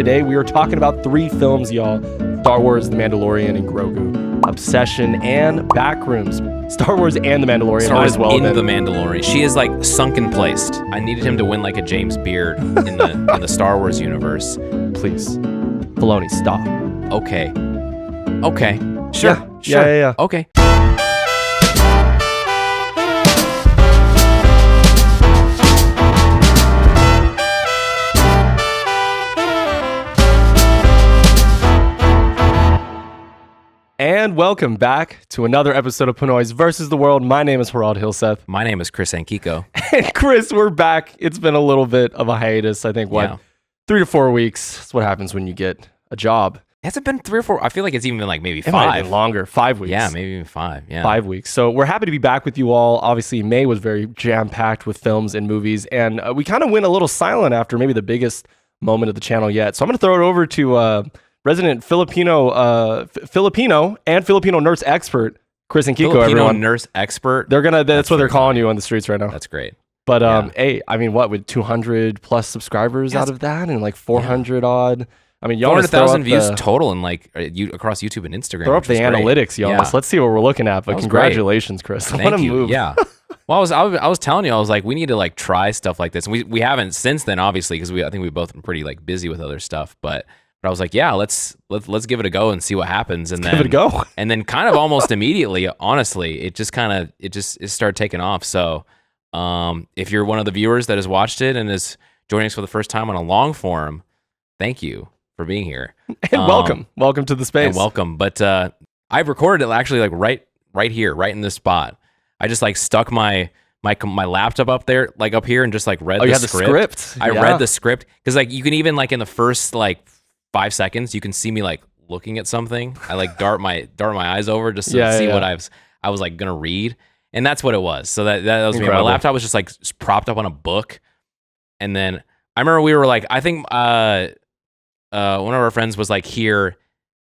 today we are talking about 3 films, y'all. Star Wars, The Mandalorian, and Grogu. Obsession and Backrooms. Star Wars and The Mandalorian. Star Wars in The Mandalorian. She is like sunken placed. I needed him to win like a James Beard in the Star Wars universe. Please. Filoni, stop. Okay. Sure. Yeah. Okay. And welcome back to another episode of Pinoys versus the World. My name is Harald Hilseth. My name is Chris Ankiko. And Chris, we're back. It's been a little bit of a hiatus. I think, 3 to 4 weeks. That's what happens when you get a job. Has it been 3 or 4? I feel like it's even been like maybe 5. It might have been longer. 5 weeks. Yeah, maybe even 5. Yeah. 5 weeks. So we're happy to be back with you all. Obviously, May was very jam-packed with films and movies. And we kind of went a little silent after maybe the biggest moment of the channel yet. So I'm going to throw it over to resident Filipino and Filipino nurse expert, Chris and Kiko, Filipino everyone. Nurse expert? That's what they're calling you on the streets right now. That's great. But hey, I mean, what, with 200 plus subscribers out of that and like 400 odd? I mean, 400,000 views total and like across YouTube and Instagram. Throw up the analytics, Jonas. Let's see what we're looking at. But congratulations, Chris. Thank what a you. move. Yeah. Well, I was telling you, I was like, we need to like try stuff like this. And we haven't since then, obviously, because I think we've both been pretty like busy with other stuff. But I was like, yeah, let's give it a go and see what happens. And then give it a go. And then kind of almost immediately, honestly, it started taking off. So if you're one of the viewers that has watched it and is joining us for the first time on a long form, thank you for being here. And welcome to the space. And welcome. But I've recorded it actually like right here, right in this spot. I just like stuck my laptop up here and just like read the script. I read the script because like you can even like in the first like 5 seconds you can see me like looking at something. I like dart my eyes over just to see what I was like gonna read, and that's what it was. So that was me. My laptop was just like propped up on a book, and then I remember we were like, I think one of our friends was like here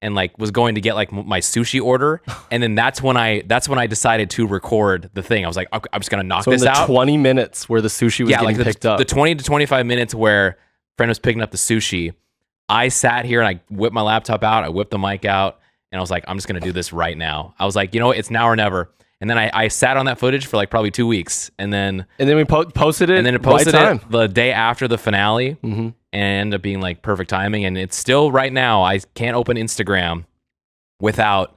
and like was going to get like my sushi order, and then that's when I decided to record the thing. I was like, okay, I'm just gonna knock this out. 20 minutes where the sushi was getting picked up. The 20 to 25 minutes where friend was picking up the sushi, I sat here and I whipped my laptop out, I whipped the mic out, and I was like, I'm just gonna do this right now. I was like, you know what, it's now or never. And then I sat on that footage for like probably 2 weeks, and then we posted it. And then it posted it the day after the finale, and ended up being like perfect timing. And it's still right now. I can't open Instagram without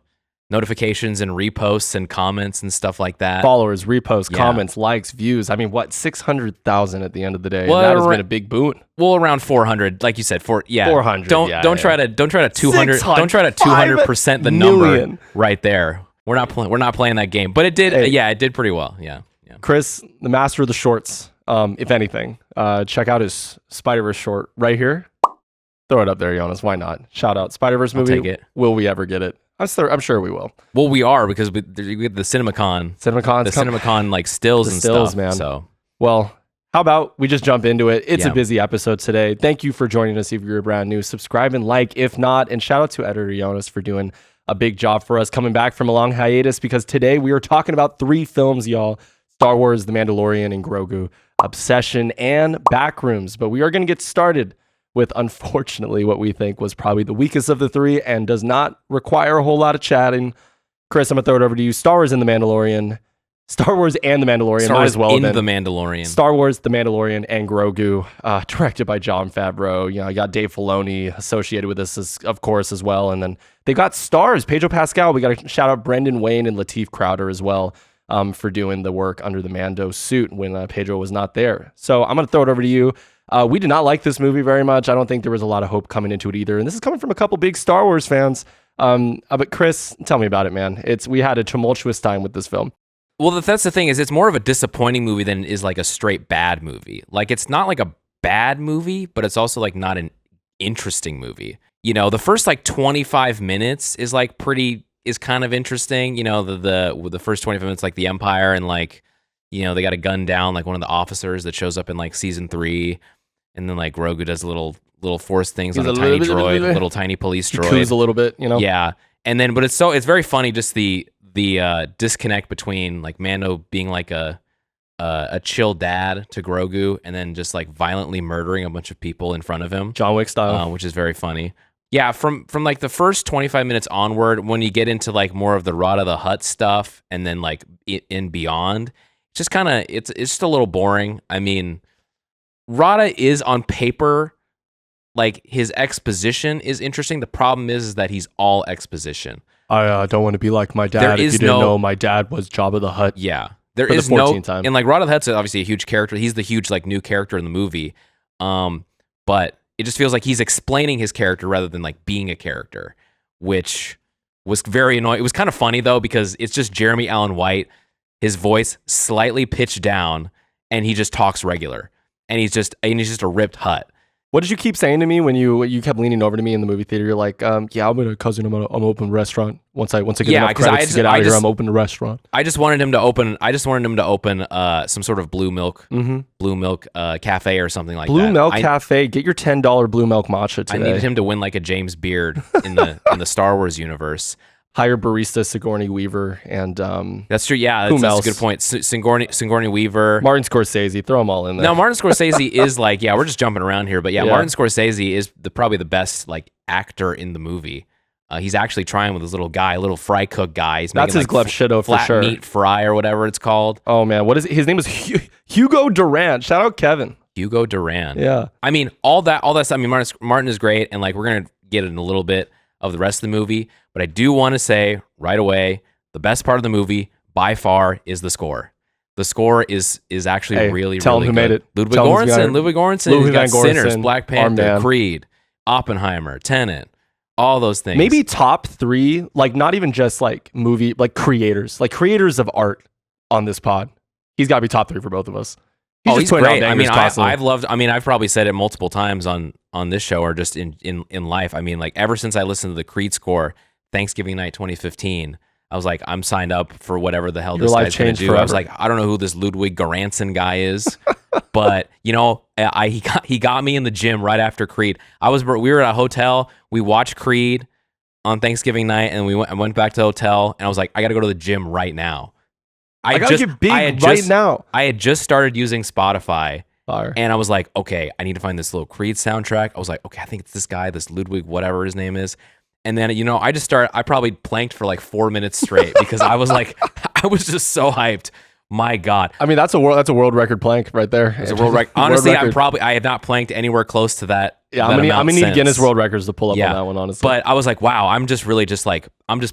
notifications and reposts and comments and stuff like that. Followers, reposts, comments, likes, views. I mean, what, 600,000 at the end of the day? Well, that has been a big boon. Well, around 400, like you said, 400. Don't try to 200. Don't try to 200% the number right there. We're not playing that game, but it did. It did pretty well. Yeah. Chris, the master of the shorts. If anything, check out his Spider-Verse short right here. Throw it up there, Jonas. Why not? Shout out Spider-Verse movie. I'll take it. Will we ever get it? I'm sure we will. Well, we are because we get the CinemaCon. CinemaCon like stills and stuff, man. So, well, how about we just jump into it? It's a busy episode today. Thank you for joining us. If you're brand new, subscribe and like. If not, and shout out to editor Jonas for doing a big job for us coming back from a long hiatus, because today we are talking about 3 films, y'all. Star Wars, The Mandalorian, and Grogu. Obsession and Backrooms. But we are going to get started with, unfortunately, what we think was probably the weakest of the 3 and does not require a whole lot of chatting. Chris, I'm going to throw it over to you. Star Wars and The Mandalorian. Star Wars and The Mandalorian. Star Wars in The Mandalorian. Star Wars, The Mandalorian, and Grogu. Directed by Jon Favreau. You know, I got Dave Filoni associated with this, of course, as well. And then they got stars. Pedro Pascal. We got to shout out Brendan Wayne and Lateef Crowder as well. For doing the work under the Mando suit when Pedro was not there. So I'm going to throw it over to you. We did not like this movie very much. I don't think there was a lot of hope coming into it either. And this is coming from a couple big Star Wars fans. But Chris, tell me about it, man. We had a tumultuous time with this film. Well, that's the thing, is it's more of a disappointing movie than is like a straight bad movie. Like, it's not like a bad movie, but it's also like not an interesting movie. You know, the first like 25 minutes is like is kind of interesting. You know, the first 25 minutes, like the Empire, and like, you know, they got to gun down like one of the officers that shows up in like season 3, and then like Grogu does little Force things on a tiny droid, little tiny police droid. Coos a little bit, you know. Yeah, and then but it's very funny just the disconnect between like Mando being like a a chill dad to Grogu, and then just like violently murdering a bunch of people in front of him, John Wick style, which is very funny. Yeah, from like the first 25 minutes onward, when you get into like more of the Rot of the Hutt stuff, and then like in beyond, just kind of it's just a little boring. I mean, Rada is on paper, like his exposition is interesting. The problem is that he's all exposition. I don't want to be like my dad. If you didn't know, my dad was Jabba the Hutt. Yeah, there is no time. And like Rada the Hutt's obviously a huge character. He's the huge like new character in the movie. But it just feels like he's explaining his character rather than like being a character, which was very annoying. It was kind of funny though, because it's just Jeremy Allen White, his voice slightly pitched down, and he just talks regular, and he's just a ripped Hutt. What did you keep saying to me when you kept leaning over to me in the movie theater? You're like, yeah, I'm gonna cousin. I'm gonna open a restaurant once I get enough credits to get out of here. I'm open a restaurant. I just wanted him to open some sort of blue milk cafe or something like that. Blue milk cafe. Get your $10 blue milk matcha today. I needed him to win like a James Beard in the Star Wars universe. Hire barista Sigourney Weaver and that's true. Yeah, that's a good point. Sigourney Weaver, Martin Scorsese, throw them all in there. No, Martin Scorsese is like, we're just jumping around here, but yeah. Martin Scorsese is probably the best like actor in the movie. He's actually trying with his little fry cook guy. He's that's making, his glove shido for sure. Flat meat fry or whatever it's called. Oh man, what is it? His name is Hugo Durant. Shout out Kevin. Hugo Durant. Yeah. I mean, all that stuff. I mean, Martin is great, and like we're gonna get in a little bit of the rest of the movie, but I do want to say right away, the best part of the movie by far is the score. The score is actually really, tell really him good. who made it. Ludwig Göransson. He's got Sinners, Black Panther, Creed, Oppenheimer, Tenet, all those things. Maybe top 3, like not even just like movie, like creators of art on this pod. He's got to be top 3 for both of us. He's great. I mean, I've probably said it multiple times on this show or just in life. I mean, like ever since I listened to the Creed score, Thanksgiving night 2015, I was like, I'm signed up for whatever the hell this guy's going to do. Forever. I was like, I don't know who this Ludwig Göransson guy is, but you know, he got me in the gym right after Creed. We were at a hotel. We watched Creed on Thanksgiving night, and I went back to the hotel, and I was like, I got to go to the gym right now. I gotta get big right now. I had just started using Spotify, and I was like, okay, I need to find this little Creed soundtrack. I was like, okay, I think it's this guy, this Ludwig, whatever his name is. And then, you know, I probably planked for like 4 minutes straight because I was like, I was just so hyped. My God. I mean, that's a world record plank right there. It's a world record. Honestly, I have not planked anywhere close to that. Yeah, I'm gonna need Guinness World Records to pull up on that one, honestly. But I was like, wow, I'm just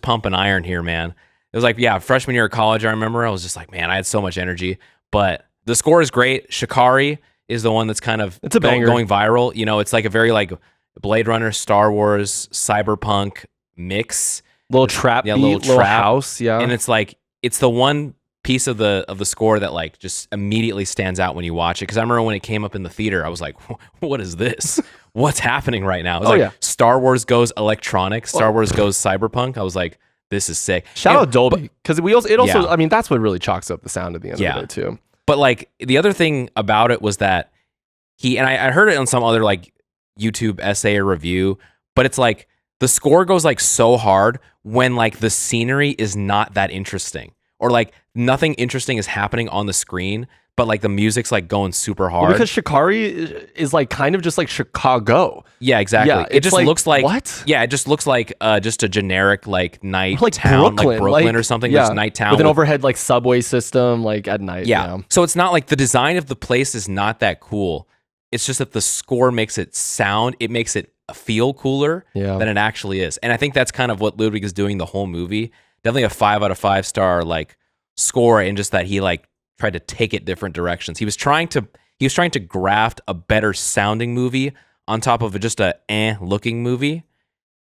pumping iron here, man. It was like, freshman year of college, I remember. I was just like, man, I had so much energy. But the score is great. Shikari is the one that's kind of going viral. You know, it's like a very like Blade Runner, Star Wars, cyberpunk mix. Little trap beat, little house, yeah. And it's like, it's the one piece of the score that like just immediately stands out when you watch it. Because I remember when it came up in the theater, I was like, what is this? What's happening right now? It was Star Wars goes electronic, Star Wars goes cyberpunk. I was like, this is sick. Shout out Dolby, because I mean, that's what really chalks up the sound at the end of it too. But like the other thing about it was that I heard it on some other like YouTube essay or review, but it's like the score goes like so hard when like the scenery is not that interesting, or like nothing interesting is happening on the screen, but like the music's like going super hard. Well, because Shikari is like kind of just like Chicago. Yeah, exactly. Yeah, it just like, looks like what? Yeah, it just looks like just a generic like night town, like Brooklyn or something. Just night town with an overhead like subway system, like at night. Yeah. You know? So it's not like the design of the place is not that cool. It's just that the score makes it makes it feel cooler than it actually is. And I think that's kind of what Ludwig is doing the whole movie. Definitely a 5 out of 5 star like score, and just that he like tried to take it different directions. He was trying to graft a better sounding movie on top of just a looking movie.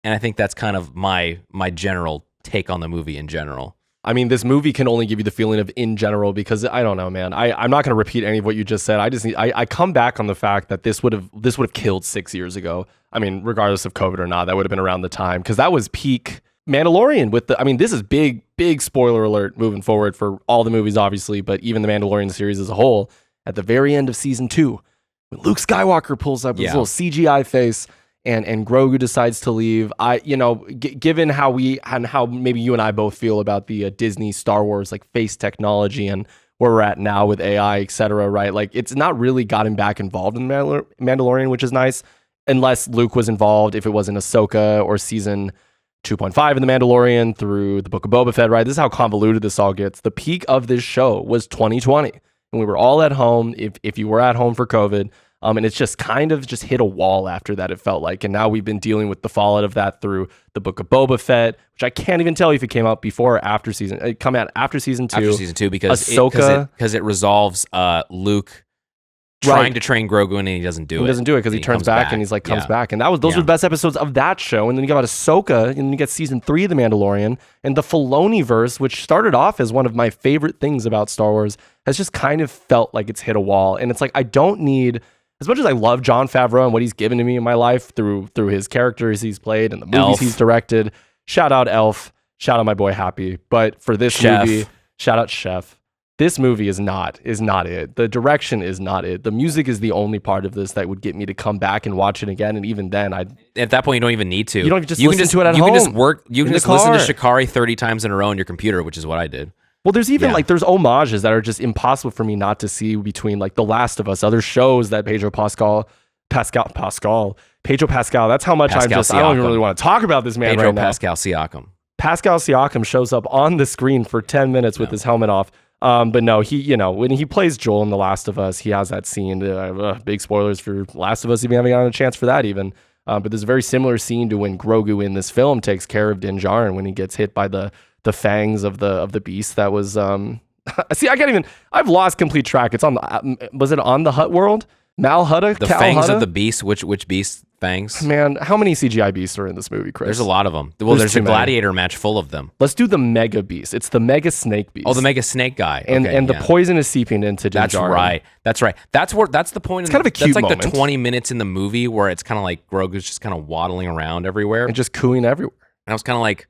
And I think that's kind of my general take on the movie in general. I mean, this movie can only give you the feeling of in general, because I don't know, man. I'm not going to repeat any of what you just said. I come back on the fact that this would have killed 6 years ago. I mean, regardless of COVID or not, that would have been around the time, because that was peak Mandalorian this is big spoiler alert moving forward for all the movies, obviously, but even the Mandalorian series as a whole. At the very end of season 2, when Luke Skywalker pulls up with his little CGI face and Grogu decides to leave, given how maybe you and I both feel about the Disney Star Wars like face technology and where we're at now with AI, etc. Right? Like it's not really gotten back involved in Mandalorian, which is nice, unless Luke was involved. If it was in Ahsoka or season 2.5 in The Mandalorian through the Book of Boba Fett, right? This is how convoluted this all gets. The peak of this show was 2020, and we were all at home. If you were at home for COVID. And it's just kind of just hit a wall after that, it felt like. And now we've been dealing with the fallout of that through the Book of Boba Fett, which I can't even tell you if it came out before or after season. It come out after season 2. After season 2 because Ahsoka, because it resolves Luke trying to train Grogu and he doesn't do it. He doesn't do it because he turns back and he's like comes back. And those were the best episodes of that show. And then you got Ahsoka, and then you get season 3 of The Mandalorian, and the Filoni-verse, which started off as one of my favorite things about Star Wars, has just kind of felt like it's hit a wall. And it's like I don't need. As much as I love Jon Favreau and what he's given to me in my life through his characters he's played and the movies he's directed, shout out Elf, shout out my boy Happy. But for this movie, shout out Chef. This movie is not it. The direction is not it. The music is the only part of this that would get me to come back and watch it again. And even then, at that point you don't even need to. You don't just listen to it at home. You can just work. You can just listen to Shikari 30 times in a row on your computer, which is what I did. Well, there's even there's homages that are just impossible for me not to see between like The Last of Us, other shows that Pedro Pascal. That's how much I don't even really want to talk about this man right now. Pascal Siakam. Pascal Siakam shows up on the screen for 10 minutes with his helmet off. But no, when he plays Joel in The Last of Us, he has that scene. Big spoilers for Last of Us if you haven't gotten a chance for that even. But there's a very similar scene to when Grogu in this film takes care of Din Djarin when he gets hit by the fangs of the beast that was see, I've lost complete track. It's on was it on the Hutt world? Mal Hutta? The fangs of the beast. Which beast fangs? Man, how many CGI beasts are in this movie, Chris? There's a lot of them. Well, there's a gladiator match full of them. Let's do the mega beast. It's the mega snake beast. Oh, the mega snake guy. And the poison is seeping into Din Djarin. That's right. That's the point. It's kind of a cute moment. That's like the 20 minutes in the movie where it's kind of like Grogu's just kind of waddling around everywhere. And just cooing everywhere. And I was kind of like,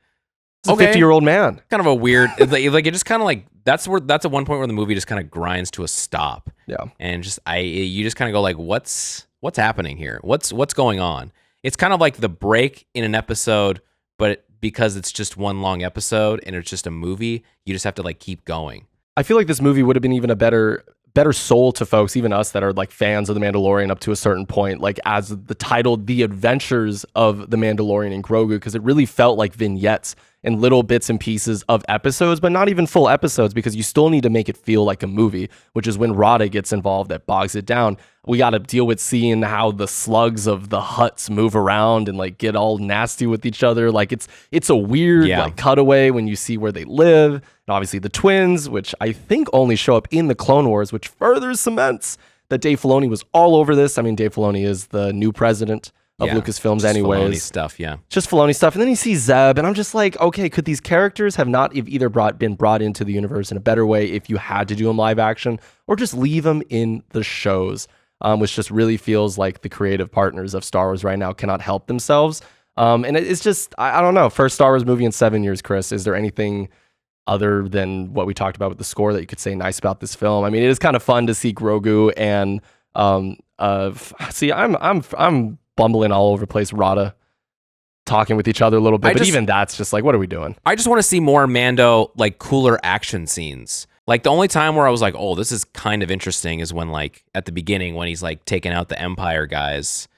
a 50-year-old man. Kind of a weird, like it just kind of like, that's at one point where the movie just kind of grinds to a stop. Yeah. And you just kind of go like, what's happening here? What's going on? It's kind of like the break in an episode, but because it's just one long episode and it's just a movie, you just have to like keep going. I feel like this movie would have been even a better soul to folks, even us that are like fans of The Mandalorian up to a certain point, like as the title, The Adventures of The Mandalorian and Grogu, because it really felt like vignettes and little bits and pieces of episodes, but not even full episodes, because you still need to make it feel like a movie, which is when Rada gets involved that bogs it down. We got to deal with seeing how the slugs of the Hutts move around and like get all nasty with each other. Like it's a weird like cutaway when you see where they live. And obviously the twins, which I think only show up in the Clone Wars, which further cements that Dave Filoni was all over this. I mean, Dave Filoni is the new president of Lucasfilms anyways. Filoni stuff, just Filoni stuff. And then you see Zeb, and I'm just like, okay, could these characters have not either been brought into the universe in a better way if you had to do them live action, or just leave them in the shows, which just really feels like the creative partners of Star Wars right now cannot help themselves. And it's just, I don't know, first Star Wars movie in 7 years, Chris. Is there anything other than what we talked about with the score that you could say nice about this film? I mean, it is kind of fun to see Grogu and I'm bumbling all over the place, Rada talking with each other a little bit, but even that's just like, what are we doing? I just want to see more Mando, like cooler action scenes. Like the only time where I was like, oh, this is kind of interesting is when like at the beginning when he's like taking out the Empire guys,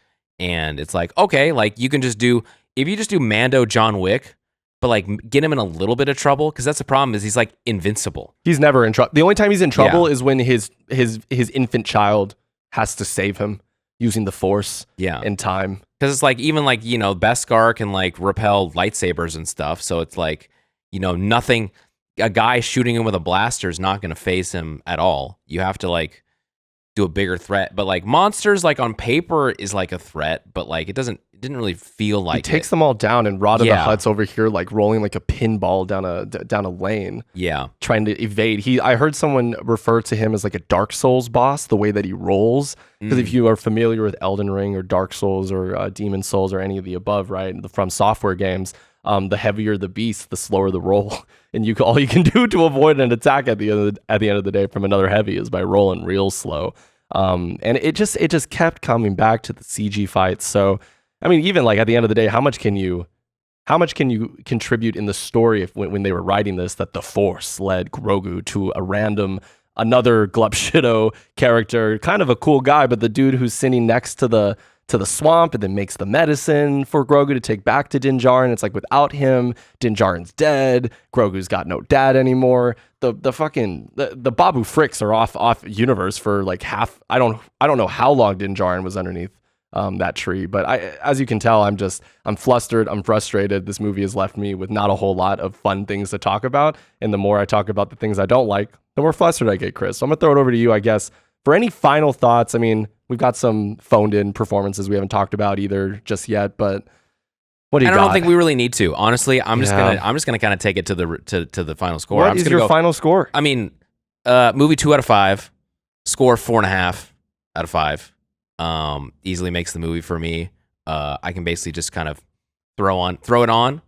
and it's like, okay, like you can just do, if you just do Mando John Wick, but like get him in a little bit of trouble, because that's the problem is he's like invincible. He's never in trouble. The only time he's in trouble is when his infant child has to save him using the Force in time. Because it's like, even like, you know, Beskar can like repel lightsabers and stuff. So it's like, you know, nothing, a guy shooting him with a blaster is not going to phase him at all. You have to like do a bigger threat. But like monsters, like on paper is like a threat, but like it didn't really feel like he takes them all down, and Rada the Hutt's over here like rolling like a pinball down a lane. Yeah. Trying to evade. I heard someone refer to him as like a Dark Souls boss, the way that he rolls. Because if you are familiar with Elden Ring or Dark Souls or Demon Souls or any of the above, right, the From Software games, the heavier the beast, the slower the roll. And all you can do to avoid an attack at the end of the day from another heavy is by rolling real slow. And it just kept coming back to the CG fights. So I mean, even like at the end of the day, how much can you contribute in the story when they were writing this, that the Force led Grogu to a random another Glupshido character, kind of a cool guy, but the dude who's sitting next to the swamp and then makes the medicine for Grogu to take back to Din Djarin. It's like without him, Din Djarin's dead. Grogu's got no dad anymore. The Babu Fricks are off universe for like half. I don't know how long Din Djarin was underneath that tree, but as you can tell, I'm flustered. I'm frustrated. This movie has left me with not a whole lot of fun things to talk about. And the more I talk about the things I don't like, the more flustered I get, Chris. So I'm gonna throw it over to you, I guess, for any final thoughts. I mean, we've got some phoned in performances we haven't talked about either just yet, but what do you got? I don't think we really need to. Honestly, I'm just gonna kind of take it to the final score. What is your final score? I mean, movie 2 out of 5, score 4.5 out of 5. Easily makes the movie for me. I can basically just kind of throw it on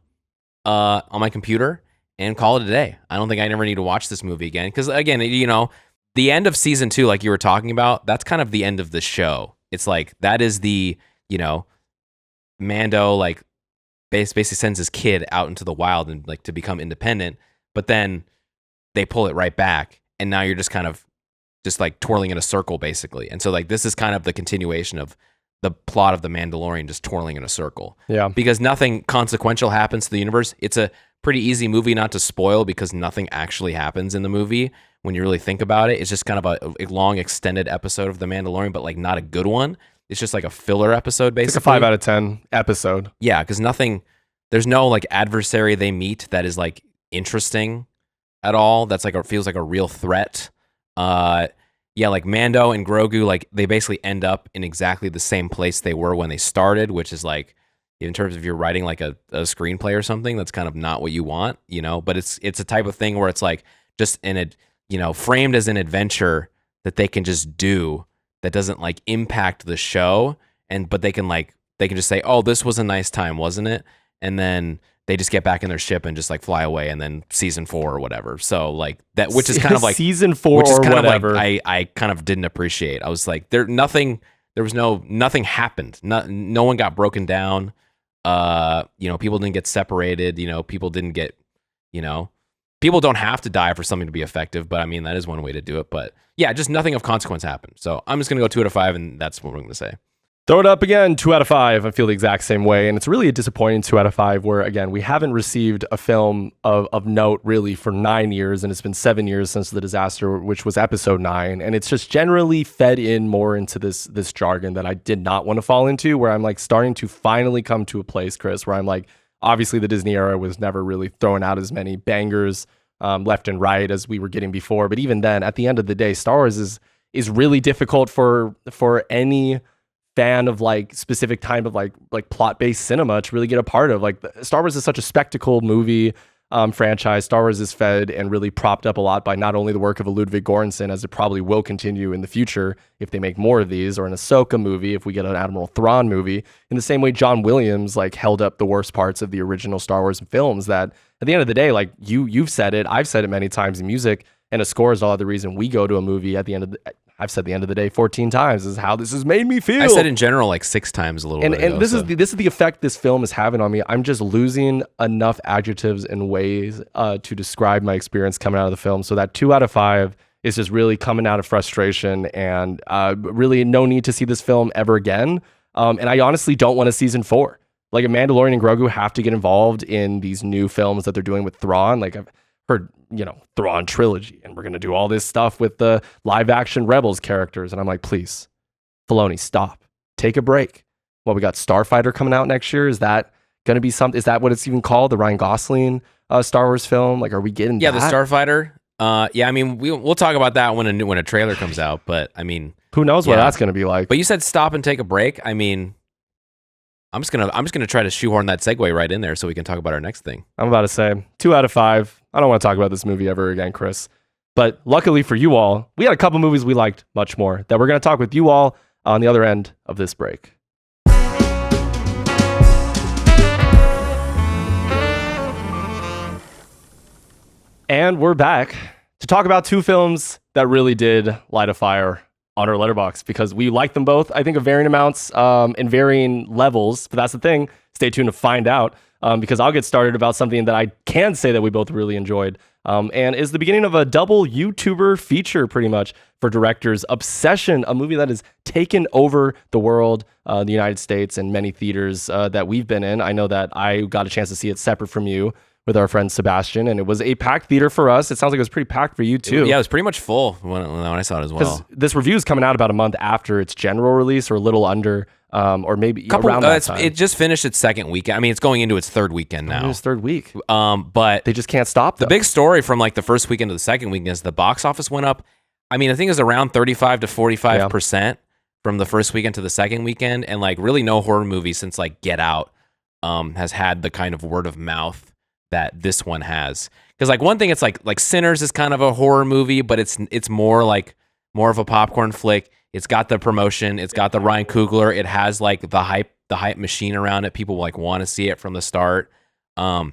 my computer and call it a day. I don't think I never need to watch this movie again, because again, the end of season 2, like you were talking about, that's kind of the end of the show. It's like that is the Mando like basically sends his kid out into the wild and like to become independent, but then they pull it right back, and now you're just kind of just like twirling in a circle basically. And so like this is kind of the continuation of the plot of The Mandalorian, just twirling in a circle. Yeah. Because nothing consequential happens to the universe. It's a pretty easy movie not to spoil because nothing actually happens in the movie when you really think about it. It's just kind of a long extended episode of The Mandalorian, but like not a good one. It's just like a filler episode basically. It's like a 5 out of 10 episode. Yeah, because there's no like adversary they meet that is like interesting at all. That's like feels like a real threat. Yeah, like Mando and Grogu, like they basically end up in exactly the same place they were when they started, which is like, in terms of you're writing like a screenplay or something, that's kind of not what you want, but it's a type of thing where it's like just framed as an adventure that they can just do that doesn't like impact the show. But they can just say, oh, this was a nice time, wasn't it? And then they just get back in their ship and just like fly away, and then season 4 or whatever. So like that, which is kind of like season 4 or whatever. Like, I kind of didn't appreciate. I was like, nothing happened. No one got broken down. People didn't get separated. People didn't get, people don't have to die for something to be effective. But I mean, that is one way to do it. But yeah, just nothing of consequence happened. So I'm just going to go 2 out of 5, and that's what we're going to say. Throw it up again, 2 out of 5. I feel the exact same way. And it's really a disappointing 2 out of 5 where, again, we haven't received a film of note really for 9 years. And it's been 7 years since the disaster, which was episode 9. And it's just generally fed in more into this jargon that I did not want to fall into, where I'm like starting to finally come to a place, Chris, where I'm like, obviously the Disney era was never really throwing out as many bangers left and right as we were getting before. But even then, at the end of the day, Star Wars is really difficult for any fan of like specific type of like plot-based cinema to really get a part of. Like Star Wars is such a spectacle movie franchise. Star Wars is fed and really propped up a lot by not only the work of a Ludwig Göransson, as it probably will continue in the future if they make more of these, or an Ahsoka movie if we get an Admiral Thrawn movie, in the same way John Williams like held up the worst parts of the original Star Wars films. That at the end of the day, like you've said it, I've said it many times in music, and a score is all the reason we go to a movie at the end of the I've said the end of the day 14 times. This is how this has made me feel. I said in general like 6 times a little bit ago. And this is the effect this film is having on me. I'm just losing enough adjectives and ways to describe my experience coming out of the film. So that 2 out of 5 is just really coming out of frustration, and really no need to see this film ever again. And I honestly don't want a season 4. Like a Mandalorian and Grogu have to get involved in these new films that they're doing with Thrawn. Like I've heard, Thrawn trilogy, and we're going to do all this stuff with the live action Rebels characters. And I'm like, please, Filoni, stop, take a break. Well, we got Starfighter coming out next year. Is that going to be something? Is that what it's even called? The Ryan Gosling Star Wars film? Like, are we getting the Starfighter. Yeah. I mean, we'll talk about that when a trailer comes out, but I mean, who knows what that's going to be like. But you said stop and take a break. I mean, I'm just gonna try to shoehorn that segue right in there so we can talk about our next thing. I'm about to say 2 out of 5. I don't want to talk about this movie ever again, Chris. But luckily for you all, we had a couple movies we liked much more that we're going to talk with you all on the other end of this break. And we're back to talk about 2 films that really did light a fire on our Letterboxd, because we like them both, I think, of varying amounts and varying levels. But that's the thing. Stay tuned to find out, because I'll get started about something that I can say that we both really enjoyed. and is the beginning of a double YouTuber feature pretty much for directors. Obsession, a movie that has taken over the world, the United States, and many theaters that we've been in. I know that I got a chance to see it separate from you with our friend Sebastian, and it was a packed theater for us. It sounds like it was pretty packed for you too. Yeah, it was pretty much full when I saw it as well. This review is coming out about a month after its general release, or a little under, or maybe around that time. It just finished its second weekend. I mean, it's going into its third weekend now. It's third week. But they just can't stop. The big story from like the first weekend to the second weekend is the box office went up. I mean, I think it was around 35 to 45% from the first weekend to the second weekend, and like really no horror movie since like Get Out has had the kind of word of mouth that this one has. Because like one thing, it's like Sinners is kind of a horror movie, but it's more of a popcorn flick. It's got the promotion, it's got the Ryan Coogler, it has like the hype machine around it. People like want to see it from the start. But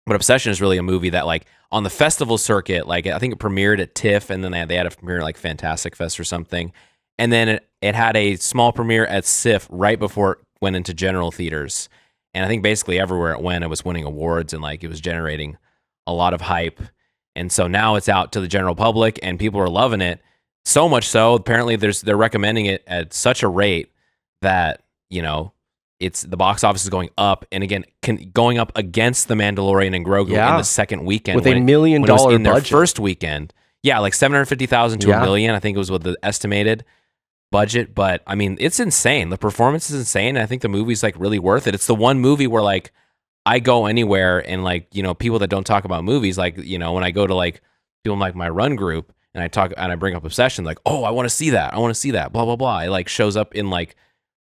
Obsession is really a movie that like on the festival circuit, like I think it premiered at TIFF, and then they had a premiere like Fantastic Fest or something, and then it had a small premiere at SIFF right before it went into general theaters. And I think basically everywhere it went, it was winning awards, and like it was generating a lot of hype. And so now it's out to the general public, and people are loving it. So much so, apparently they're recommending it at such a rate that, you know, it's the box office is going up, and again going up against the Mandalorian and Grogu in the second weekend with $1 million in their budget. First weekend. Yeah, like 750,000 to $1 million, I think it was what the estimated budget. But I mean, it's insane. The performance is insane, and I think the movie's like really worth it. It's the one movie where like I go anywhere, and like, you know, people that don't talk about movies, like, you know, when I go to like people in like my run group and I bring up Obsession, like, oh, I want to see that, blah blah blah. It like shows up in like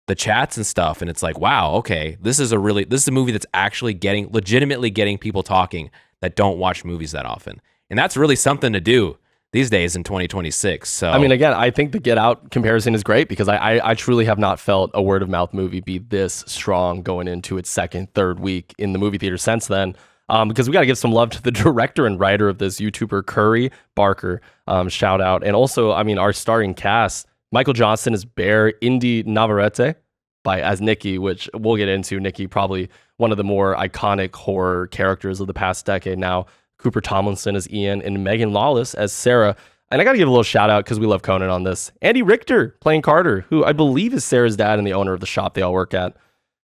the chats and stuff, and it's like, wow, okay, this is a movie that's actually legitimately getting people talking that don't watch movies that often, and that's really something to do these days in 2026. So I mean, again, I think the Get Out comparison is great, because I truly have not felt a word of mouth movie be this strong going into its second, third week in the movie theater since then. Because we got to give some love to the director and writer of this, YouTuber Curry Barker. Shout out. And also, I mean, our starring cast, Michael Johnson as Bear, Indy Navarrete as Nikki, which we'll get into. Nikki, probably one of the more iconic horror characters of the past decade now. Cooper Tomlinson as Ian, and Megan Lawless as Sarah. And I got to give a little shout out, because we love Conan on this. Andy Richter playing Carter, who I believe is Sarah's dad and the owner of the shop they all work at.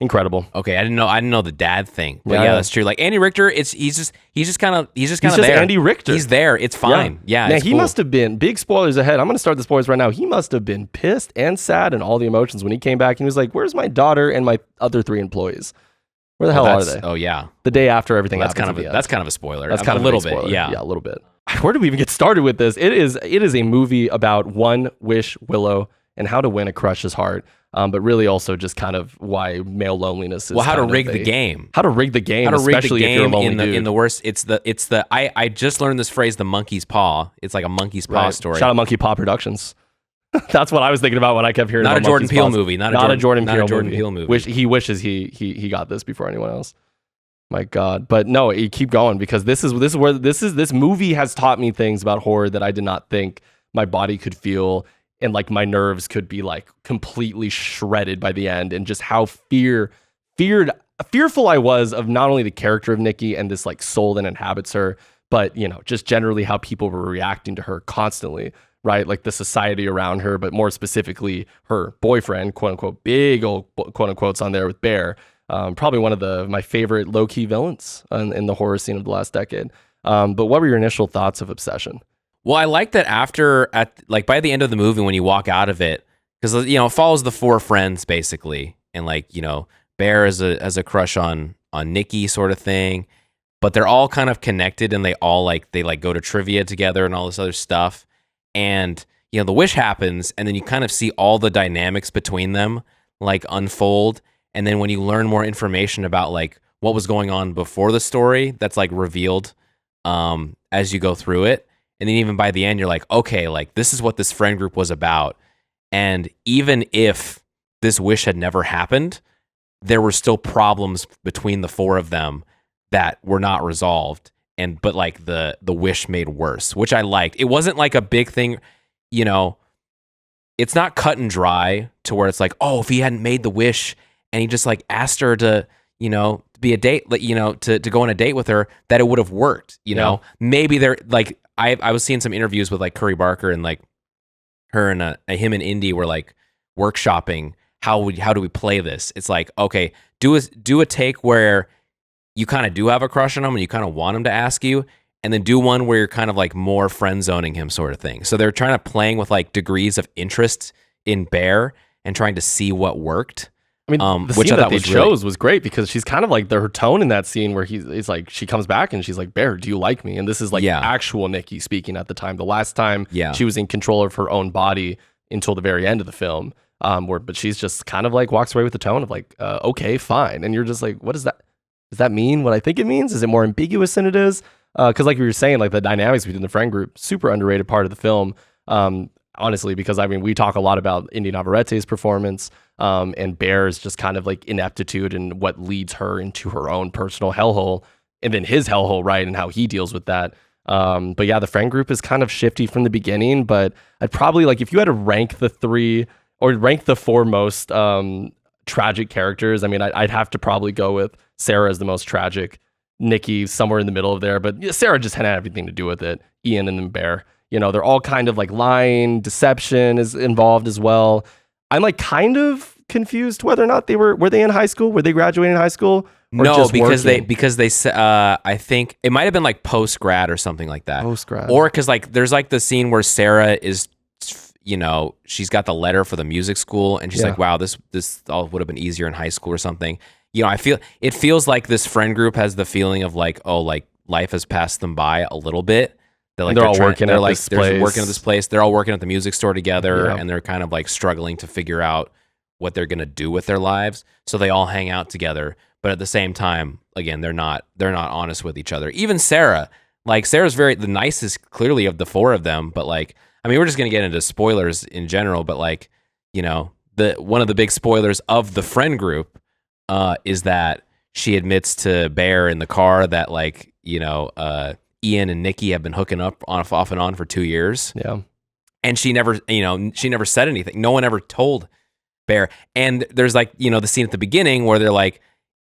Incredible. Okay, I didn't know the dad thing, but yeah, that's true. Like Andy Richter, he's just kind of there. Andy Richter. He's there. It's fine. Yeah, now, he must have been, big spoilers ahead. I'm going to start the spoilers right now. He must have been pissed and sad and all the emotions when he came back and he was like, "Where's my daughter and my other 3 employees? Where the hell are they?" Oh yeah, the day after everything happened. That's kind of a spoiler. That's kind of a little bit. Yeah, a little bit. Where did we even get started with this? It is a movie about one wish Willow and how to win a crush's heart. But really also just kind of why male loneliness is. Well, how to rig the game. How to rig the game, especially if you're a lonely dude. In the worst, I just learned this phrase, the monkey's paw. It's like a monkey's paw story. Shout out Monkey Paw Productions. That's what I was thinking about when I kept hearing not about a Jordan Peele movie. Not a Jordan Peele movie. He wishes he got this before anyone else. My God. But no, you keep going, because this movie has taught me things about horror that I did not think my body could feel, and like my nerves could be like completely shredded by the end, and just how fearful I was of not only the character of Nikki and this like soul that inhabits her, but, you know, just generally how people were reacting to her constantly, right? Like the society around her, but more specifically her boyfriend, quote unquote, big old quote unquotes on there with Bear. Probably one of my favorite low-key villains in the horror scene of the last decade. But what were your initial thoughts of Obsession? Well, I like that by the end of the movie, when you walk out of it, because, you know, it follows the 4 friends basically, and like, you know, Bear has a crush on Nikki, sort of thing, but they're all kind of connected, and they all go to trivia together and all this other stuff, and, you know, the wish happens, and then you kind of see all the dynamics between them like unfold, and then when you learn more information about like what was going on before the story, that's like revealed as you go through it. And then even by the end, you're like, okay, like this is what this friend group was about. And even if this wish had never happened, there were still problems between the 4 of them that were not resolved. But like the wish made worse, which I liked. It wasn't like a big thing, you know, it's not cut and dry to where it's like, oh, if he hadn't made the wish and he just like asked her to, be a date, to go on a date with her, that it would have worked. Maybe they're like, I was seeing some interviews with like Curry Barker and like her and him and Indy were like workshopping how do we play this. It's like, okay, do a take where you kind of do have a crush on him and you kind of want him to ask you, and then do one where you're kind of like more friend zoning him sort of thing. So they're trying to playing with like degrees of interest in Bear and trying to see what worked. I mean, the scene that they chose was great because she's kind of like her tone in that scene where he's like, she comes back and she's like, Bear, do you like me? And this is like actual Nikki speaking at the time. The last time she was in control of her own body until the very end of the film. But she's just kind of like walks away with the tone of like, okay, fine. And you're just like, what does that mean? What I think it means? Is it more ambiguous than it is? Because like we were saying, like the dynamics between the friend group, super underrated part of the film. Honestly, because I mean, we talk a lot about Indy Navarrete's performance, and Bear's just kind of like ineptitude and what leads her into her own personal hellhole, and then his hellhole, right, and how he deals with that. But yeah, the friend group is kind of shifty from the beginning, but I'd probably like, if you had to rank the three or rank the four most tragic characters, I mean, I'd have to probably go with Sarah as the most tragic, Nikki somewhere in the middle of there, but Sarah just had everything to do with it, Ian and then Bear. They're all kind of like lying, deception is involved as well. I'm like kind of confused whether or not were they in high school? Were they graduating high school? No, because they I think it might have been like post grad or something like that. Post grad. Or because like there's like the scene where Sarah is, she's got the letter for the music school and she's like, wow, this all would have been easier in high school or something. It feels like this friend group has the feeling of like, oh, like life has passed them by a little bit. They're all working at this place. They're all working at the music store together, and they're kind of like struggling to figure out what they're gonna do with their lives. So they all hang out together, but at the same time, again, they're not honest with each other. Even Sarah, like Sarah's the nicest, clearly, of the four of them. But like, I mean, we're just gonna get into spoilers in general. But like, one of the big spoilers of the friend group is that she admits to Bear in the car that like, Ian and Nikki have been hooking up off and on for 2 years. Yeah. And she never said anything. No one ever told Bear. And there's like, the scene at the beginning where they're like,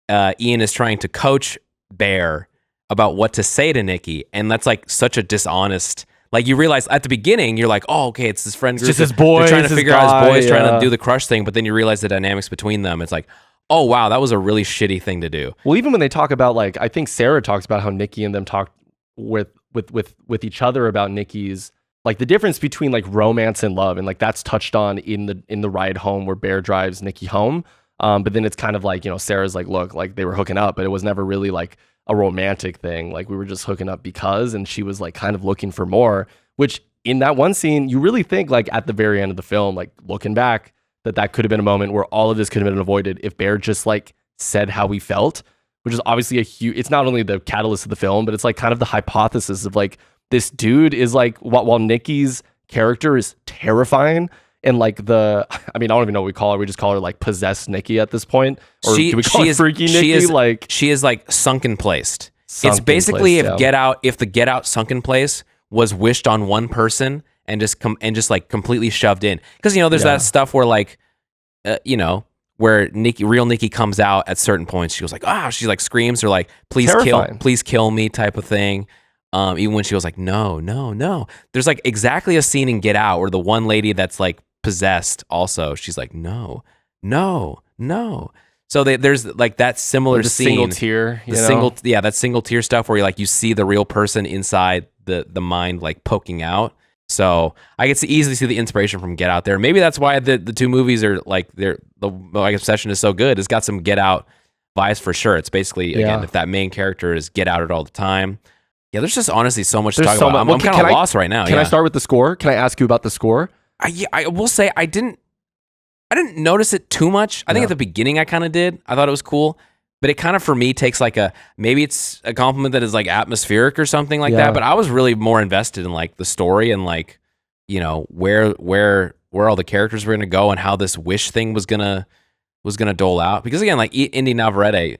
Ian is trying to coach Bear about what to say to Nikki. And that's like such a dishonest, like you realize at the beginning, you're like, oh, okay, it's this friend group. It's just his boys. They're trying to figure out his boys, trying to do the crush thing. But then you realize the dynamics between them. It's like, oh, wow, that was a really shitty thing to do. Well, even when they talk about like, I think Sarah talks about how Nikki and them talked with each other about Nikki's, like the difference between like romance and love, and like that's touched on in the ride home where Bear drives Nikki home. But then it's kind of like, Sarah's like, look, like they were hooking up, but it was never really like a romantic thing. Like we were just hooking up because, and she was like kind of looking for more, which in that one scene, you really think like at the very end of the film, like looking back, that could have been a moment where all of this could have been avoided if Bear just like said how he felt, which is obviously it's not only the catalyst of the film, but it's like kind of the hypothesis of like, this dude is like, while Nikki's character is terrifying and like I don't even know what we call her. We just call her like possessed Nikki at this point. Or do we call her freaky Nikki? She is like sunken placed. It's basically if the Get Out sunken place was wished on one person and just like completely shoved in. Because, there's that stuff where like, where real Nikki comes out at certain points. She goes like, she like screams or like, please kill me type of thing. Even when she was like, no. There's like exactly a scene in Get Out where the one lady that's like possessed also, she's like, no. So there's like that similar scene. Single tear. That single tear stuff where you see the real person inside the mind like poking out. So I get to easily see the inspiration from Get Out there. Maybe that's why the two movies are like the obsession is so good. It's got some Get Out vibes for sure. It's basically again, if that main character is Get Out all the time. Yeah, there's just honestly so much to talk about. I'm kind of lost right now. Can I start with the score? Can I ask you about the score? I will say I didn't notice it too much. I think at the beginning I kind of did. I thought it was cool. But it kind of, for me, takes like maybe it's a compliment that is like atmospheric or something like that. But I was really more invested in like the story and like, where all the characters were going to go and how this wish thing was gonna dole out. Because again, like Indy Navarrete, I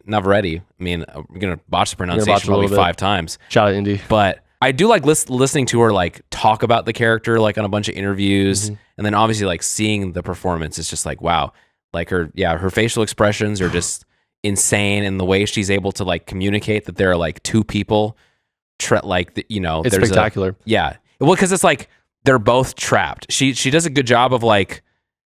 mean, I'm going to botch the pronunciation probably 5 times. Shout out Indy. But I do like listening to her like talk about the character like on a bunch of interviews. Mm-hmm. And then obviously like seeing the performance, it's just like, wow. Like her facial expressions are just insane, and the way she's able to like communicate that there are like two people, it's spectacular. Well, because it's like they're both trapped. She does a good job of like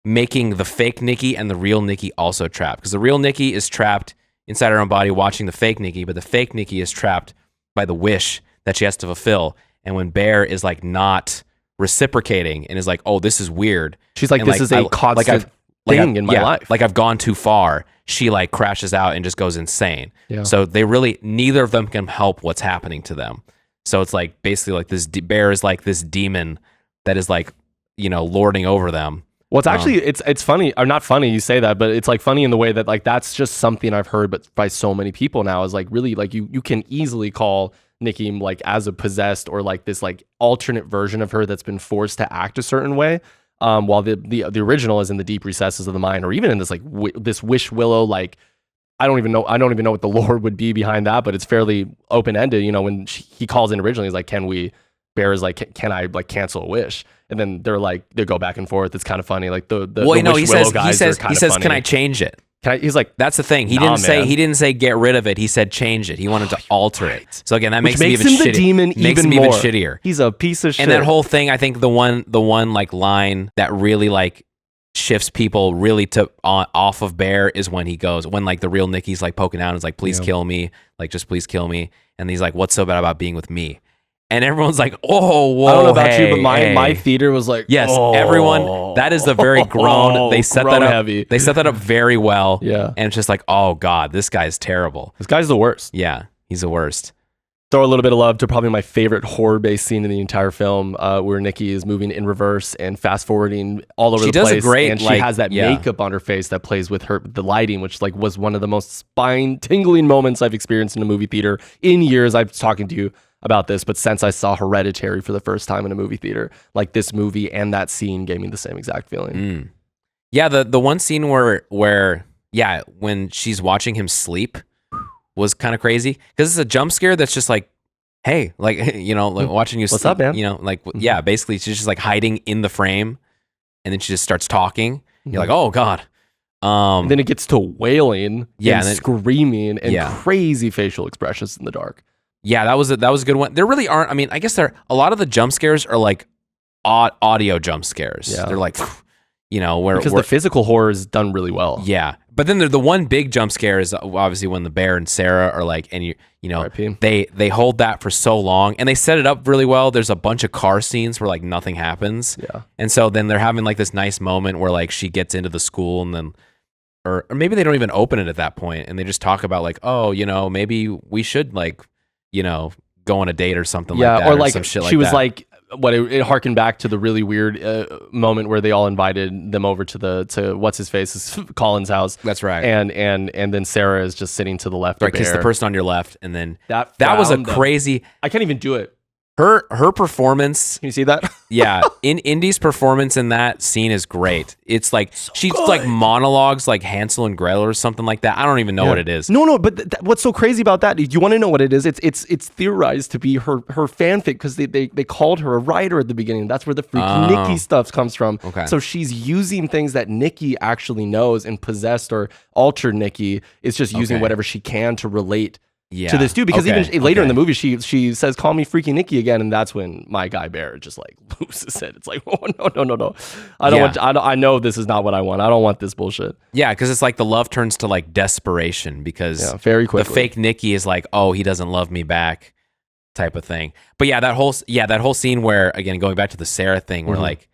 making the fake Nikki and the real Nikki also trapped, because the real Nikki is trapped inside her own body watching the fake Nikki, but the fake Nikki is trapped by the wish that she has to fulfill. And when Bear is like not reciprocating and is like, oh, this is weird, she's like, this is a constant thing in my life. Like I've gone too far. She like crashes out and just goes insane. Yeah. So they really, neither of them can help what's happening to them. So it's like basically like this Bear is like this demon that is like, you know, lording over them. Well, it's actually, it's funny, or not funny, you say that, but it's like funny in the way that like that's just something I've heard but by so many people now, is like really like you can easily call Nikki like as a possessed or like this like alternate version of her that's been forced to act a certain way, while the original is in the deep recesses of the mind, or even in this like this wish willow, like I don't even know what the lore would be behind that, but it's fairly open-ended. You know, when he calls in originally, he's like, Bear is like, can I like cancel a wish? And then they go back and forth. It's kind of funny. Like the he says, can I change it? He's like, that's the thing. He didn't say get rid of it. He said change it. He wanted to alter it. So again, that makes him even the demon even shittier. He's a piece of shit. And that whole thing, I think the one like line that really like shifts people really to off of Bear is when like the real Nikki's like poking out and is like, please kill me. Like, just please kill me. And he's like, what's so bad about being with me? And everyone's like, oh, whoa. I don't know about you, but my theater was like, yes, everyone. That is the very grown. They set that up heavy. They set that up very well. Yeah. And it's just like, oh God, this guy's terrible. This guy's the worst. Yeah, he's the worst. Throw a little bit of love to probably my favorite horror-based scene in the entire film, where Nikki is moving in reverse and fast-forwarding all over the place. She does a great, and she has that makeup on her face that plays with the lighting, which like was one of the most spine-tingling moments I've experienced in a movie theater in years. I've been talking to you about this, but since I saw Hereditary for the first time in a movie theater, like this movie and that scene gave me the same exact feeling. Yeah, the one scene where when she's watching him sleep was kind of crazy, because it's a jump scare that's just like, hey, like, you know, like watching you what's sleep, up, man? You know, like, yeah, basically she's just like hiding in the frame, and then she just starts talking. You're like, oh God. And then it gets to wailing and screaming and crazy facial expressions in the dark. Yeah, that was a good one. There really aren't. I mean, I guess a lot of the jump scares are like audio jump scares. Yeah. They're like, you know, because the physical horror is done really well. Yeah, but then the one big jump scare is obviously when the Bear and Sarah are like, and you know, they hold that for so long, and they set it up really well. There's a bunch of car scenes where like nothing happens. Yeah, and so then they're having like this nice moment where like she gets into the school, and then. Or maybe they don't even open it at that point, and they just talk about like, oh, you know, maybe we should like, you know, go on a date or something like that. Yeah, or like some shit she was like, what it harkened back to the really weird moment where they all invited them over to what's his face, Colin's house. That's right. And then Sarah is just sitting to the left. Right, kiss the person on your left, and then that was a crazy. I can't even do it. Her performance. Can you see that? Yeah, Indy's performance in that scene is great. It's like she's like monologues like Hansel and Gretel or something like that. I don't even know what it is. No, but what's so crazy about that? Do you want to know what it is? It's theorized to be her fanfic, because they called her a writer at the beginning. That's where the freaking Nikki stuff comes from. Okay. So she's using things that Nikki actually knows, and possessed or altered Nikki is just using whatever she can to relate to this dude, because even later in the movie she says, call me freaking Nikki again, and that's when my guy Bear just like loses it. It's like, oh no, I know this is not what I want. I don't want this bullshit. Yeah, because it's like the love turns to like desperation, because very quickly the fake Nikki is like, oh, he doesn't love me back type of thing. But that whole scene where, again, going back to the Sarah thing, where like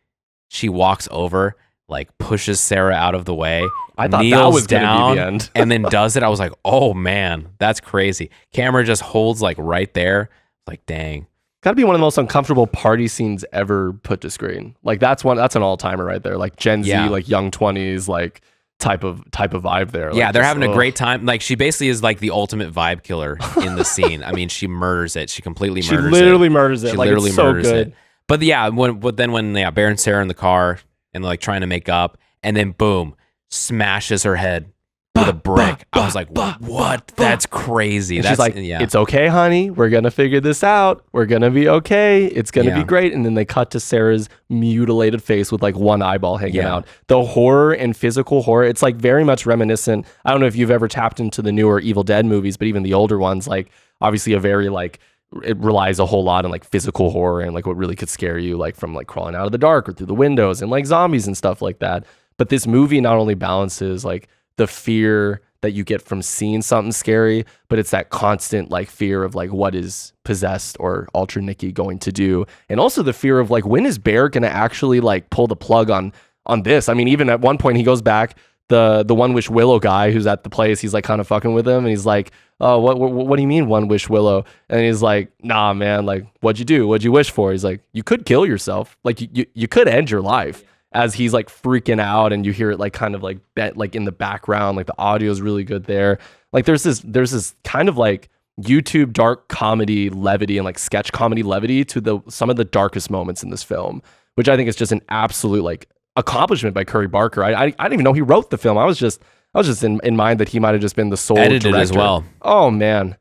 she walks over, like pushes Sarah out of the way, I thought that was down, be the end. and then does it. I was like, oh man, that's crazy. Camera just holds like right there. Like, dang. Gotta be one of the most uncomfortable party scenes ever put to screen. Like that's an all-timer right there. Like Gen Z, like young 20s, like type of vibe there. Yeah, like they're having a great time. Like she basically is like the ultimate vibe killer in the scene. I mean, she murders it. She completely murders it. She literally murders it. She like, literally it's so murders good. it. But yeah, when Bear and Sarah in the car and they're like trying to make up, and then boom, smashes her head with a brick. I was like, what? That's crazy. She's like, it's okay, honey. We're going to figure this out. We're going to be okay. It's going to be great. And then they cut to Sarah's mutilated face with like one eyeball hanging out. The horror and physical horror, it's like very much reminiscent. I don't know if you've ever tapped into the newer Evil Dead movies, but even the older ones, like obviously a very like, it relies a whole lot on like physical horror and like what really could scare you, like from like crawling out of the dark or through the windows and like zombies and stuff like that. But this movie not only balances like the fear that you get from seeing something scary, but it's that constant like fear of like what is possessed or Ultra Nicky going to do, and also the fear of like when is Bear gonna actually like pull the plug on this. I mean, even at one point he goes back, the One Wish Willow guy who's at the place, he's like kind of fucking with him, and he's like, oh, what do you mean One Wish Willow? And he's like, nah, man, like what'd you do? What'd you wish for? He's like, you could kill yourself, like you could end your life. As he's like freaking out, and you hear it like kind of like like in the background, like the audio is really good there. Like there's this kind of like YouTube dark comedy levity and like sketch comedy levity to some of the darkest moments in this film, which I think is just an absolute like accomplishment by Curry Barker. I didn't even know he wrote the film. I was just in mind that he might have just been the sole edited director as well. Oh man.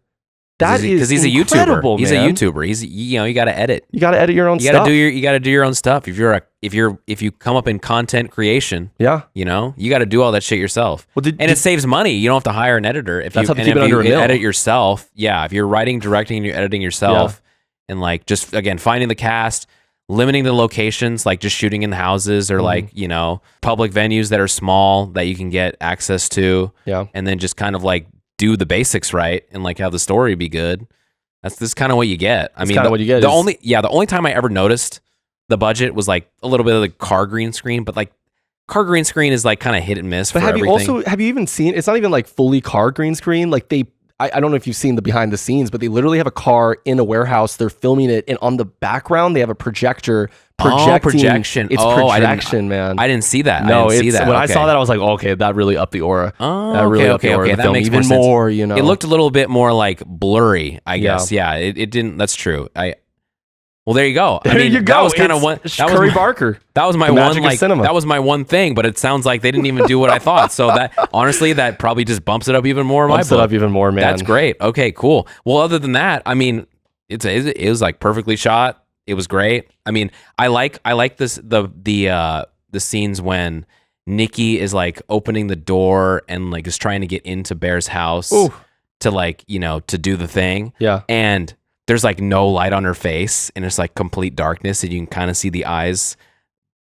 Because he's a YouTuber. He's a YouTuber. He's you got to edit. You got to edit your own stuff. You got to do your own stuff. If you come up in content creation, you got to do all that shit yourself. Well, it saves money. You don't have to hire an editor. If you edit yourself, if you're writing, directing, and you're editing yourself, and like just again finding the cast, limiting the locations, like just shooting in houses or like public venues that are small that you can get access to, and then just kind of like do the basics right and like have the story be good. This is kind of what you get. I mean, the only time I ever noticed the budget was like a little bit of the car green screen, but like car green screen is like kind of hit and miss. But have you even seen? It's not even like fully car green screen. Like I don't know if you've seen the behind the scenes, but they literally have a car in a warehouse. They're filming it, and on the background they have a projector. Projection. It's projection, man. I didn't see that. No, I didn't see that. When I saw that, I was like, okay, that really upped the aura. Oh, that really upped the aura of the film makes even more. You know, it looked a little bit more like blurry. I guess. Yeah. It didn't. That's true. Well, there you go. I mean, that was kind of one. Curry Barker. That was my one. Like that was my one thing. But it sounds like they didn't even do what I thought. So that honestly, that probably just bumps it up even more. Bumps it up even more, man. That's great. Okay, cool. Well, other than that, I mean, it was like perfectly shot. It was great. I mean, I like this the scenes when Nicky is like opening the door and like is trying to get into Bear's house to like to do the thing. Yeah, and there's like no light on her face and it's like complete darkness and you can kind of see the eyes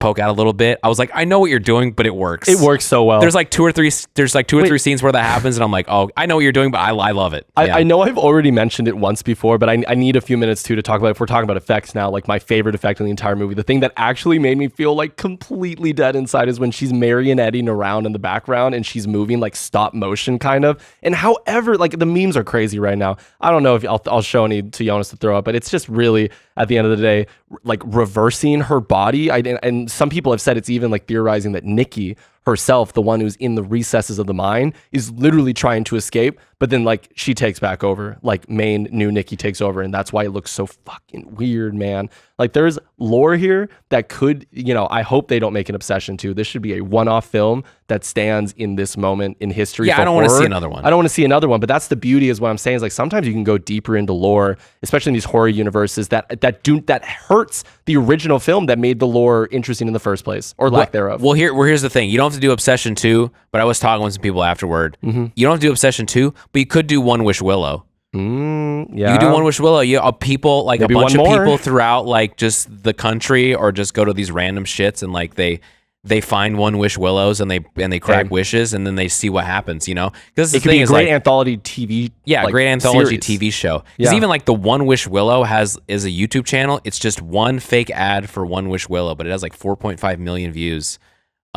poke out a little bit. I was like, I know what you're doing, but it works. It works so well. There's like two or three scenes where that happens and I'm like, oh, I know what you're doing, but I love it. I know I've already mentioned it once before, but I need a few minutes too to talk about it. If we're talking about effects now, like my favorite effect in the entire movie, the thing that actually made me feel like completely dead inside is when she's marionetting around in the background and she's moving like stop motion kind of. And however, like the memes are crazy right now. I don't know if I'll show any to Jonas to throw up, but it's just really at the end of the day, like reversing her body. And some people have said it's even like theorizing that Nicky herself, the one who's in the recesses of the mind, is literally trying to escape, but then like she takes back over, like main new Nicky takes over, and that's why it looks so fucking weird, man. Like there's lore here that could, I hope they don't make an obsession to. This should be a one-off film that stands in this moment in history. Yeah, I don't want to see another one. I don't want to see another one, but that's the beauty is what I'm saying is like sometimes you can go deeper into lore, especially in these horror universes that hurts the original film that made the lore interesting in the first place, or lack thereof. Well, here's the thing. You don't have to do Obsession 2, but I was talking with some people afterward. Mm-hmm. You don't have to do Obsession 2, but you could do One Wish Willow. Yeah. You could do One Wish Willow. People, like maybe a bunch of people throughout like just the country or just go to these random shits and like they find One Wish Willows and they crack wishes and then they see what happens, Because it could be a great anthology TV. Yeah, like, great anthology TV show. Because even like the One Wish Willow is a YouTube channel. It's just one fake ad for One Wish Willow, but it has like 4.5 million views.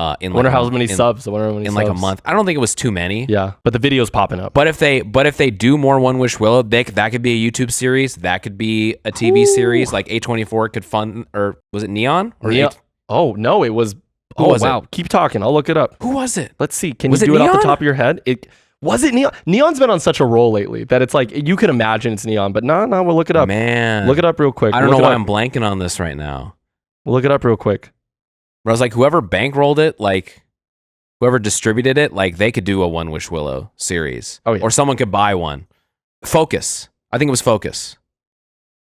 I wonder how many subs. Like a month. I don't think it was too many. Yeah, but the video's popping up. But if they do more One Wish Willow, that could be a YouTube series. That could be a TV series. Like A24 could fund, or was it Neon? Oh no, it was. Wow. Keep talking. I'll look it up. Who was it? Let's see. Can you do it off the top of your head? Was it Neon? Neon's been on such a roll lately that it's like you could imagine it's Neon, but no, we'll look it up. Man, look it up real quick. I don't know why I'm blanking on this right now. We'll look it up real quick. But I was like, whoever bankrolled it, like, whoever distributed it, like they could do a One Wish Willow series. Oh, yeah. Or someone could buy one. Focus. I think it was Focus.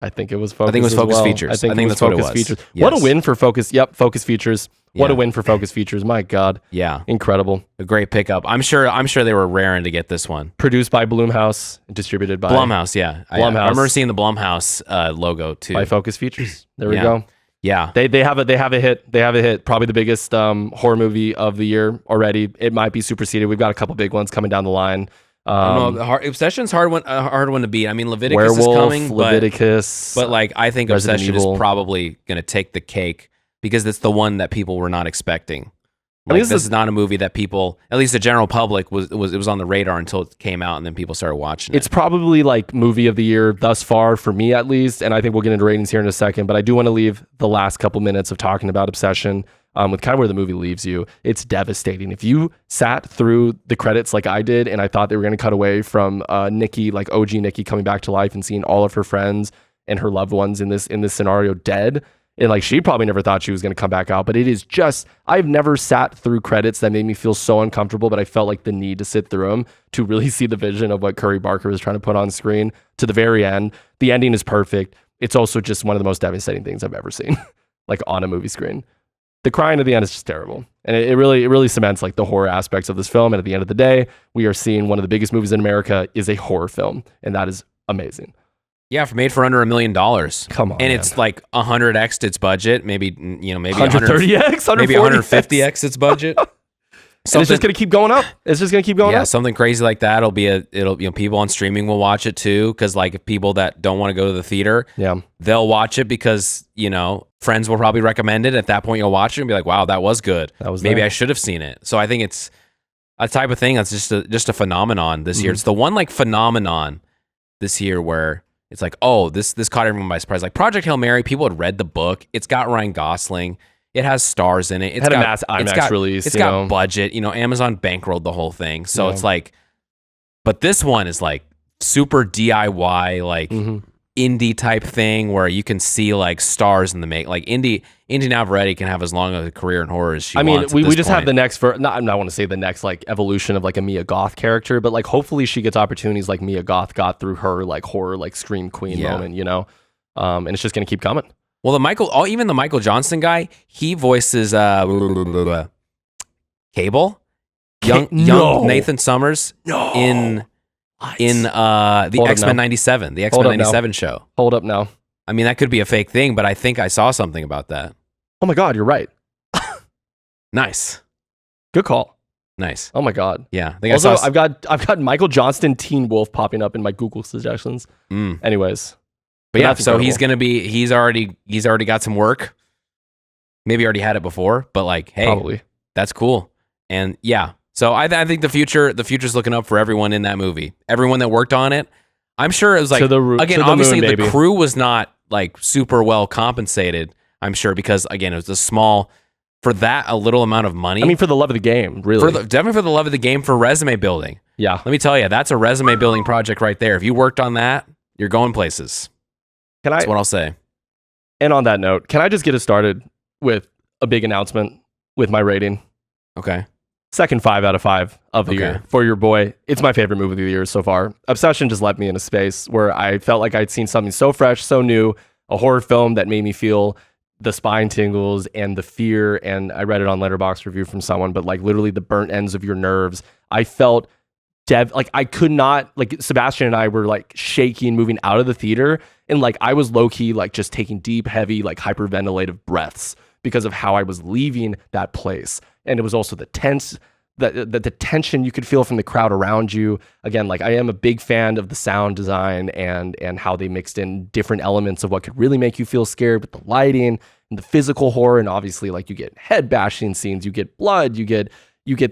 I think it was Focus. I think it was Focus well. Features. I think that's Focus what it was. Features. Yes. What a win for Focus. Yep, Focus Features. What Yeah. a win for Focus Features. My God. Yeah. Incredible. A great pickup. I'm sure they were raring to get this one. Produced by Blumhouse, distributed by Blumhouse, yeah. I remember seeing the Blumhouse logo too. By Focus Features. There we go. Yeah. They have a hit. Probably the biggest horror movie of the year already. It might be superseded. We've got a couple big ones coming down the line. Obsession's hard one to beat. I mean, Leviticus Werewolf, is coming, but like I think Resident Obsession Evil is probably going to take the cake because it's the one that people were not expecting. I mean, Like, this is not a movie that people, at least the general public, was on the radar until it came out, and then people started watching it. It's probably like movie of the year thus far for me, at least. And I think we'll get into ratings here in a second. But I do want to leave the last couple minutes of talking about Obsession with kind of where the movie leaves you. It's devastating. If you sat through the credits like I did, and I thought they were going to cut away from Nikki, like OG Nikki, coming back to life and seeing all of her friends and her loved ones in this scenario dead. And like, she probably never thought she was going to come back out, but it is just, I've never sat through credits that made me feel so uncomfortable, but I felt like the need to sit through them to really see the vision of what Curry Barker was trying to put on screen to the very end. The ending is perfect. It's also just one of the most devastating things I've ever seen, like on a movie screen. The crying at the end is just terrible. And it really cements like the horror aspects of this film. And at the end of the day, we are seeing one of the biggest movies in America is a horror film. And that is amazing. Yeah, made for under $1 million. Come on, and man. It's like 100x its budget, maybe 130x, maybe 150x its budget. And it's just gonna keep going up. It's just gonna keep going up. Yeah, something crazy like that. It'll people on streaming will watch it too, because like if people that don't want to go to the theater, they'll watch it because friends will probably recommend it. At that point, you'll watch it and be like, "Wow, that was good. Maybe I should have seen it." So I think it's a type of thing that's just a phenomenon this year. It's the one like phenomenon this year where it's like, oh, this caught everyone by surprise. Like Project Hail Mary, people had read the book. It's got Ryan Gosling. It has stars in it. It's had got a mass IMAX release. It's got budget. Amazon bankrolled the whole thing. So it's like, but this one is like super DIY, like indie type thing where you can see like stars in the make. Like Indy Navarrete can have as long of a career in horror as she wants. We just have the next I want to say the next like evolution of like a Mia Goth character, but like hopefully she gets opportunities like Mia Goth got through her like horror like scream queen moment, and it's just gonna keep coming. Well, even the Michael Johnston guy, he voices Cable, young Nathan Summers in the X-Men 97, the X-Men 97 show. Hold up now. I mean, that could be a fake thing, but I think I saw something about that. Oh my God, you're right. Nice. Good call. Nice. Oh my God. Yeah. Also, I've got Michael Johnston Teen Wolf popping up in my Google suggestions. Anyways. But yeah, so he's already got some work. Maybe already had it before, but like, hey, probably. That's cool. And yeah, so I think the future's looking up for everyone in that movie. Everyone that worked on it. I'm sure it was like, obviously the crew was not like super well compensated, I'm sure, because again, it was a little amount of money. I mean, for the love of the game, really. Definitely for the love of the game, for resume building. Yeah. Let me tell you, that's a resume building project right there. If you worked on that, you're going places. That's what I'll say. And on that note, can I just get us started with a big announcement with my rating? Okay. Second 5 out of 5 of the year for your boy. It's my favorite movie of the year so far. Obsession just left me in a space where I felt like I'd seen something so fresh, so new, a horror film that made me feel the spine tingles and the fear. And I read it on Letterboxd review from someone, but like literally the burnt ends of your nerves. I felt like I could not, like Sebastian and I were like shaking, moving out of the theater. And like I was low key, like just taking deep, heavy, like hyperventilative breaths because of how I was leaving that place. And it was also the tension you could feel from the crowd around you. Again, like I am a big fan of the sound design and how they mixed in different elements of what could really make you feel scared with the lighting and the physical horror. And obviously like you get head bashing scenes, you get blood, you get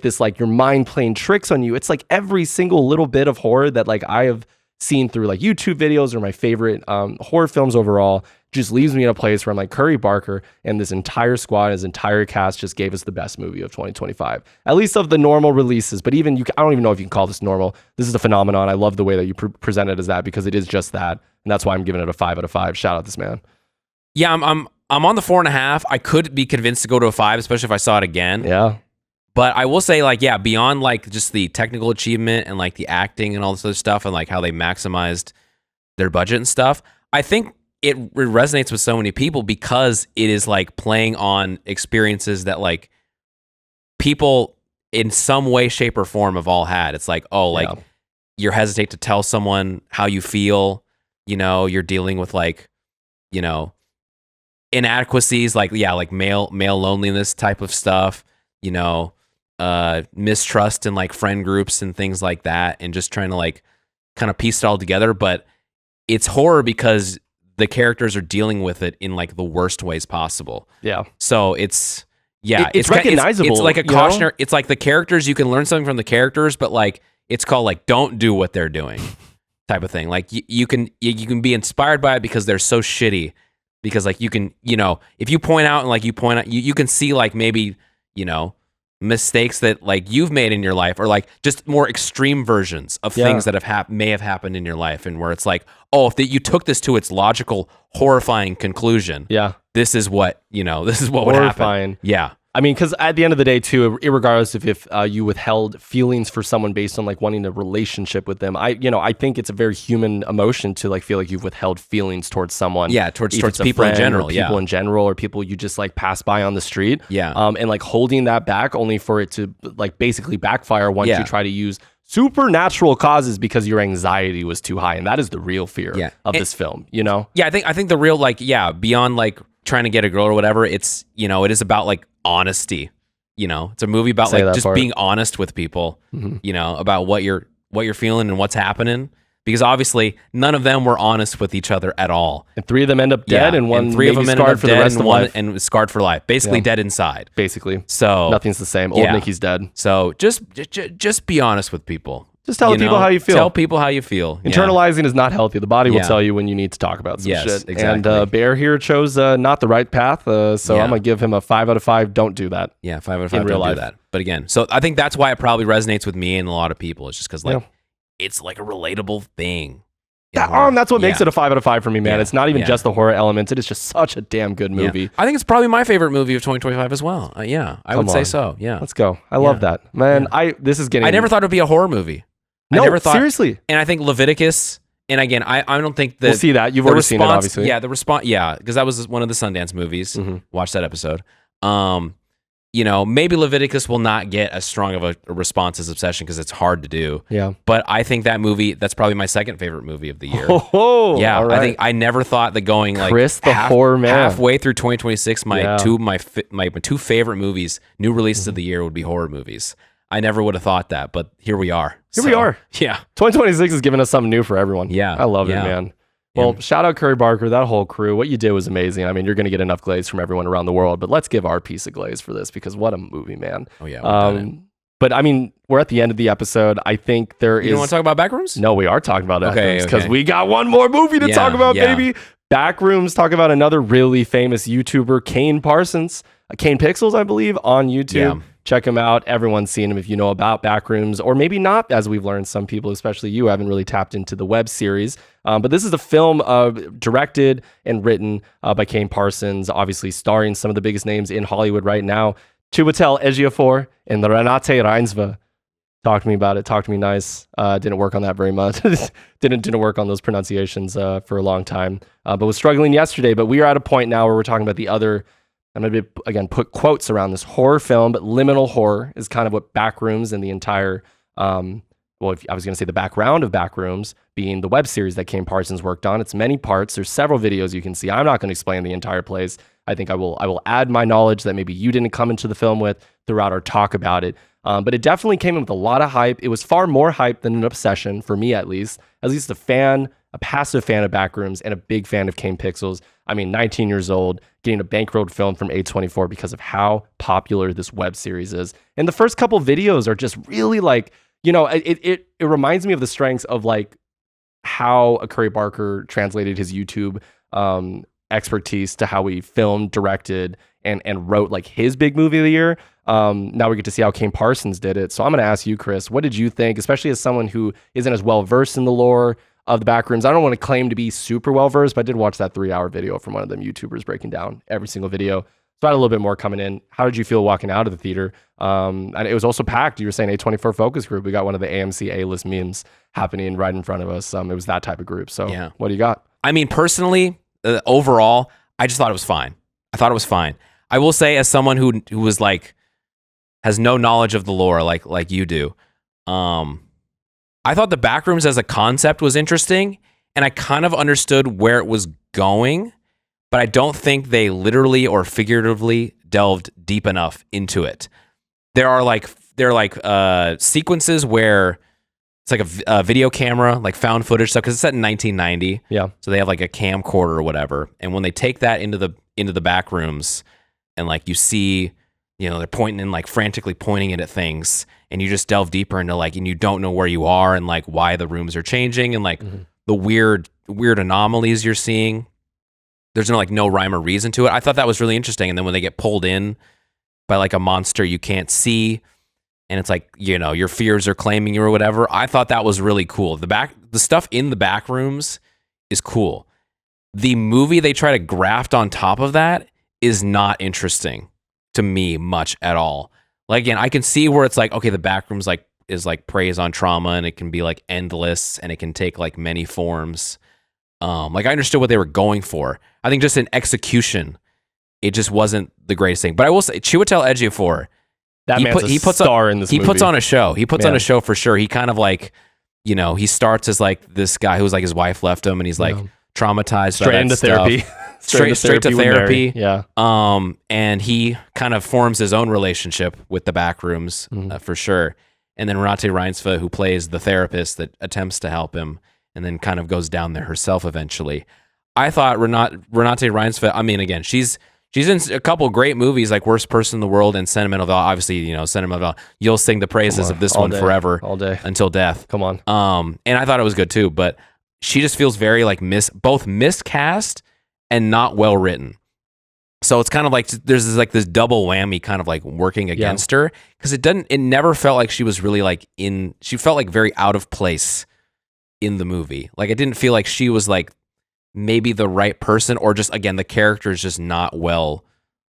this like your mind playing tricks on you. It's like every single little bit of horror that like I have seen through like YouTube videos or my favorite horror films overall just leaves me in a place where I'm like, Curry Barker and this entire squad, his entire cast just gave us the best movie of 2025, at least of the normal releases. But even I don't even know if you can call this normal. This is a phenomenon. I love the way that you present it as that, because it is just that. And that's why I'm giving it a 5 out of 5. Shout out this man. Yeah, I'm on the 4.5. I could be convinced to go to a 5, especially if I saw it again. Yeah. But I will say, like, yeah, beyond like just the technical achievement and like the acting and all this other stuff and like how they maximized their budget and stuff, I think it resonates with so many people because it is like playing on experiences that like people in some way, shape, or form have all had. It's like, oh, like you hesitate to tell someone how you feel, you know, you're dealing with like, you know, inadequacies, like, yeah, like male loneliness type of stuff, you know, mistrust in like friend groups and things like that, and just trying to like kind of piece it all together. But it's horror because the characters are dealing with it in like the worst ways possible. Yeah. So it's recognizable. It's like a cautionary. It's like the characters, you can learn something from the characters, but like it's called like don't do what they're doing type of thing. Like you can be inspired by it because they're so shitty. Because like you can, you know, if you point out and like you point out, you can see like maybe, you know, mistakes that like you've made in your life, or like just more extreme versions of things that may have happened in your life, and where it's like, oh, if you took this to its logical, horrifying conclusion, this is what, you know, this is what would happen. Yeah. I mean, because at the end of the day, too, regardless of if you withheld feelings for someone based on like wanting a relationship with them, I think it's a very human emotion to like feel like you've withheld feelings towards someone. Yeah, towards people in general. People in general, or people you just like pass by on the street. Yeah. And like holding that back only for it to like basically backfire once you try to use supernatural causes because your anxiety was too high, and that is the real fear of this film. You know? Yeah, I think the real like beyond like trying to get a girl or whatever, it's, you know, it is about like honesty. You know, it's a movie about like just being honest with people, you know, about what you're feeling and what's happening, because obviously none of them were honest with each other at all, and three of them end up dead, and one three of them ended up for the rest of life, and scarred for life, basically dead inside, basically. So nothing's the same. Old Nicky's dead. So just be honest with people. Just tell people how you feel. Tell people how you feel. Internalizing is not healthy. The body will tell you when you need to talk about some shit. Exactly. And Bear here chose not the right path, so I'm going to give him a 5 out of 5. Don't do that. Yeah, 5 out of 5. Don't do that. But again, so I think that's why it probably resonates with me and a lot of people. It's just because like it's like a relatable thing. That's what makes it a 5 out of 5 for me, man. It's not even just the horror elements. It is just such a damn good movie. I think it's probably my favorite movie of 2025 as well. I would say so. Yeah. Let's go. I love that. Man, I never thought it would be a horror movie. No, I never thought, seriously. And I think Leviticus, and again, I don't think that... We'll see that. You've already seen it, obviously. Yeah, the response... Yeah, because that was one of the Sundance movies. Watch that episode. You know, maybe Leviticus will not get as strong of a response as Obsession because it's hard to do. Yeah. But I think that movie, that's probably my second favorite movie of the year. Oh, yeah. Right. I think I never thought that going like Chris, the horror man. Halfway through 2026, my two favorite movies, new releases of the year, would be horror movies. I never would have thought that, but here we are. We are. Yeah. 2026 is giving us something new for everyone. Yeah. I love it, man. Well, shout out Curry Barker, that whole crew. What you did was amazing. I mean, you're going to get enough glaze from everyone around the world, but let's give our piece of glaze for this, because what a movie, man. Oh, yeah. But I mean, we're at the end of the episode. I think there is... You don't want to talk about Backrooms? No, we are talking about Backrooms because we got one more movie to talk about, baby. Backrooms, talk about another really famous YouTuber, Kane Parsons. Kane Pixels, I believe, on YouTube. Yeah. Check him out. Everyone's seen him if you know about Backrooms, or maybe not, as we've learned. Some people, especially you, haven't really tapped into the web series. But this is a film directed and written by Kane Parsons, obviously starring some of the biggest names in Hollywood right now. Chiwetel Ejiofor and Renate Reinsve. Talk to me about it. Talk to me nice. Didn't work on that very much. didn't work on those pronunciations for a long time. But was struggling yesterday. But we are at a point now where we're talking about the other... I'm going to, again, put quotes around this horror film, but liminal horror is kind of what Backrooms and the entire, I was going to say the background of Backrooms being the web series that Kane Parsons worked on. It's many parts. There's several videos you can see. I'm not going to explain the entire place. I think I will add my knowledge that maybe you didn't come into the film with throughout our talk about it. But it definitely came in with a lot of hype. It was far more hype than an obsession, for me at least a passive fan of Backrooms and a big fan of Kane Pixels. I mean, 19 years old, getting a bankrolled film from A24 because of how popular this web series is. And the first couple videos are just really like, you know, it reminds me of the strengths of like how Curry Barker translated his YouTube expertise to how he filmed, directed, and wrote like his big movie of the year. Now we get to see how Kane Parsons did it. So I'm going to ask you, Chris, what did you think, especially as someone who isn't as well versed in the lore of the Backrooms? I don't want to claim to be super well versed, but I did watch that 3-hour video from one of them YouTubers breaking down every single video. So I had a little bit more coming in. How did you feel walking out of the theater? And it was also packed. You were saying A24 focus group. We got one of the AMC A-list memes happening right in front of us. It was that type of group. So what do you got? I mean, personally, overall, I just thought it was fine. I will say, as someone who was like, has no knowledge of the lore like you do, I thought the Backrooms as a concept was interesting, and I kind of understood where it was going, but I don't think they literally or figuratively delved deep enough into it. There are sequences where it's like a video camera, like found footage stuff, because it's set in 1990. Yeah. So they have like a camcorder or whatever, and when they take that into the back rooms, and like you see, they're pointing and like frantically pointing it at things, and you just delve deeper into like, and you don't know where you are and like why the rooms are changing and like the weird anomalies you're seeing. There's no rhyme or reason to it. I thought that was really interesting. And then when they get pulled in by like a monster you can't see, and it's like, your fears are claiming you or whatever, I thought that was really cool. The stuff in the back rooms is cool. The movie they try to graft on top of that is not interesting to me much at all. Like, again, I can see where it's like, okay, the Backrooms is preys on trauma, and it can be like endless, and it can take like many forms. I understood what they were going for. I think just in execution, it just wasn't the greatest thing. But I will say, Chiwetel Ejiofor, he puts star in this movie. He puts on a show. He puts on a show for sure. He kind of like, he starts as like this guy who's like, his wife left him, and he's like traumatized. Straight into therapy. Straight to therapy. Yeah. And he kind of forms his own relationship with the Backrooms for sure. And then Renate Reinsve, who plays the therapist that attempts to help him, and then kind of goes down there herself eventually. I thought Renate Reinsve, I mean, again, she's in a couple great movies like Worst Person in the World and Sentimental Valor. Obviously, Sentimental Valor, you'll sing the praises of this one forever, all day, until death. Come on. And I thought it was good too, but she just feels very like both miscast and not well written. So it's kind of like there's this double whammy kind of like working against her, because it never felt like she was really like she felt like very out of place in the movie. Like, it didn't feel like she was like maybe the right person, or just, again, the character is just not well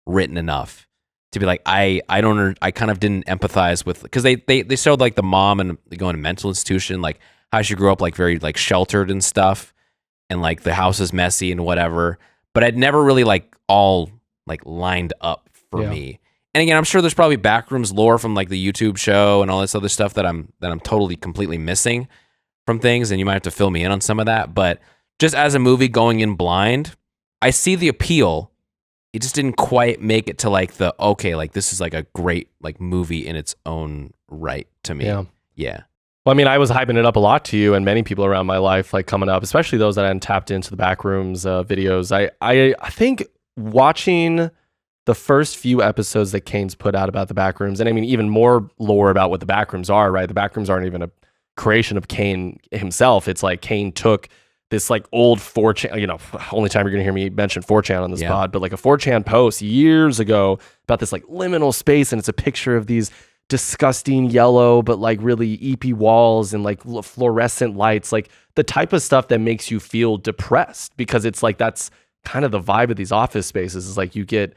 written enough to be like, I kind of didn't empathize with, because they showed like the mom and going to mental institution, like how she grew up like very like sheltered and stuff, and like the house is messy and whatever, but I'd never really like all like lined up for me. And again, I'm sure there's probably Backrooms lore from like the YouTube show and all this other stuff that I'm totally completely missing from things, and you might have to fill me in on some of that. But just as a movie going in blind, I see the appeal. It just didn't quite make it to like this is like a great like movie in its own right to me. Yeah. Well, I mean, I was hyping it up a lot to you and many people around my life, like coming up, especially those that hadn't tapped into the Backrooms videos. I think watching the first few episodes that Kane's put out about the Backrooms, and I mean, even more lore about what the Backrooms are, right? The Backrooms aren't even a creation of Kane himself. It's like Kane took this like old 4chan, only time you're going to hear me mention 4chan on this pod, but like a 4chan post years ago about this like liminal space, and it's a picture of these disgusting yellow but like really eepy walls and like fluorescent lights, like the type of stuff that makes you feel depressed, because it's like that's kind of the vibe of these office spaces, is like you get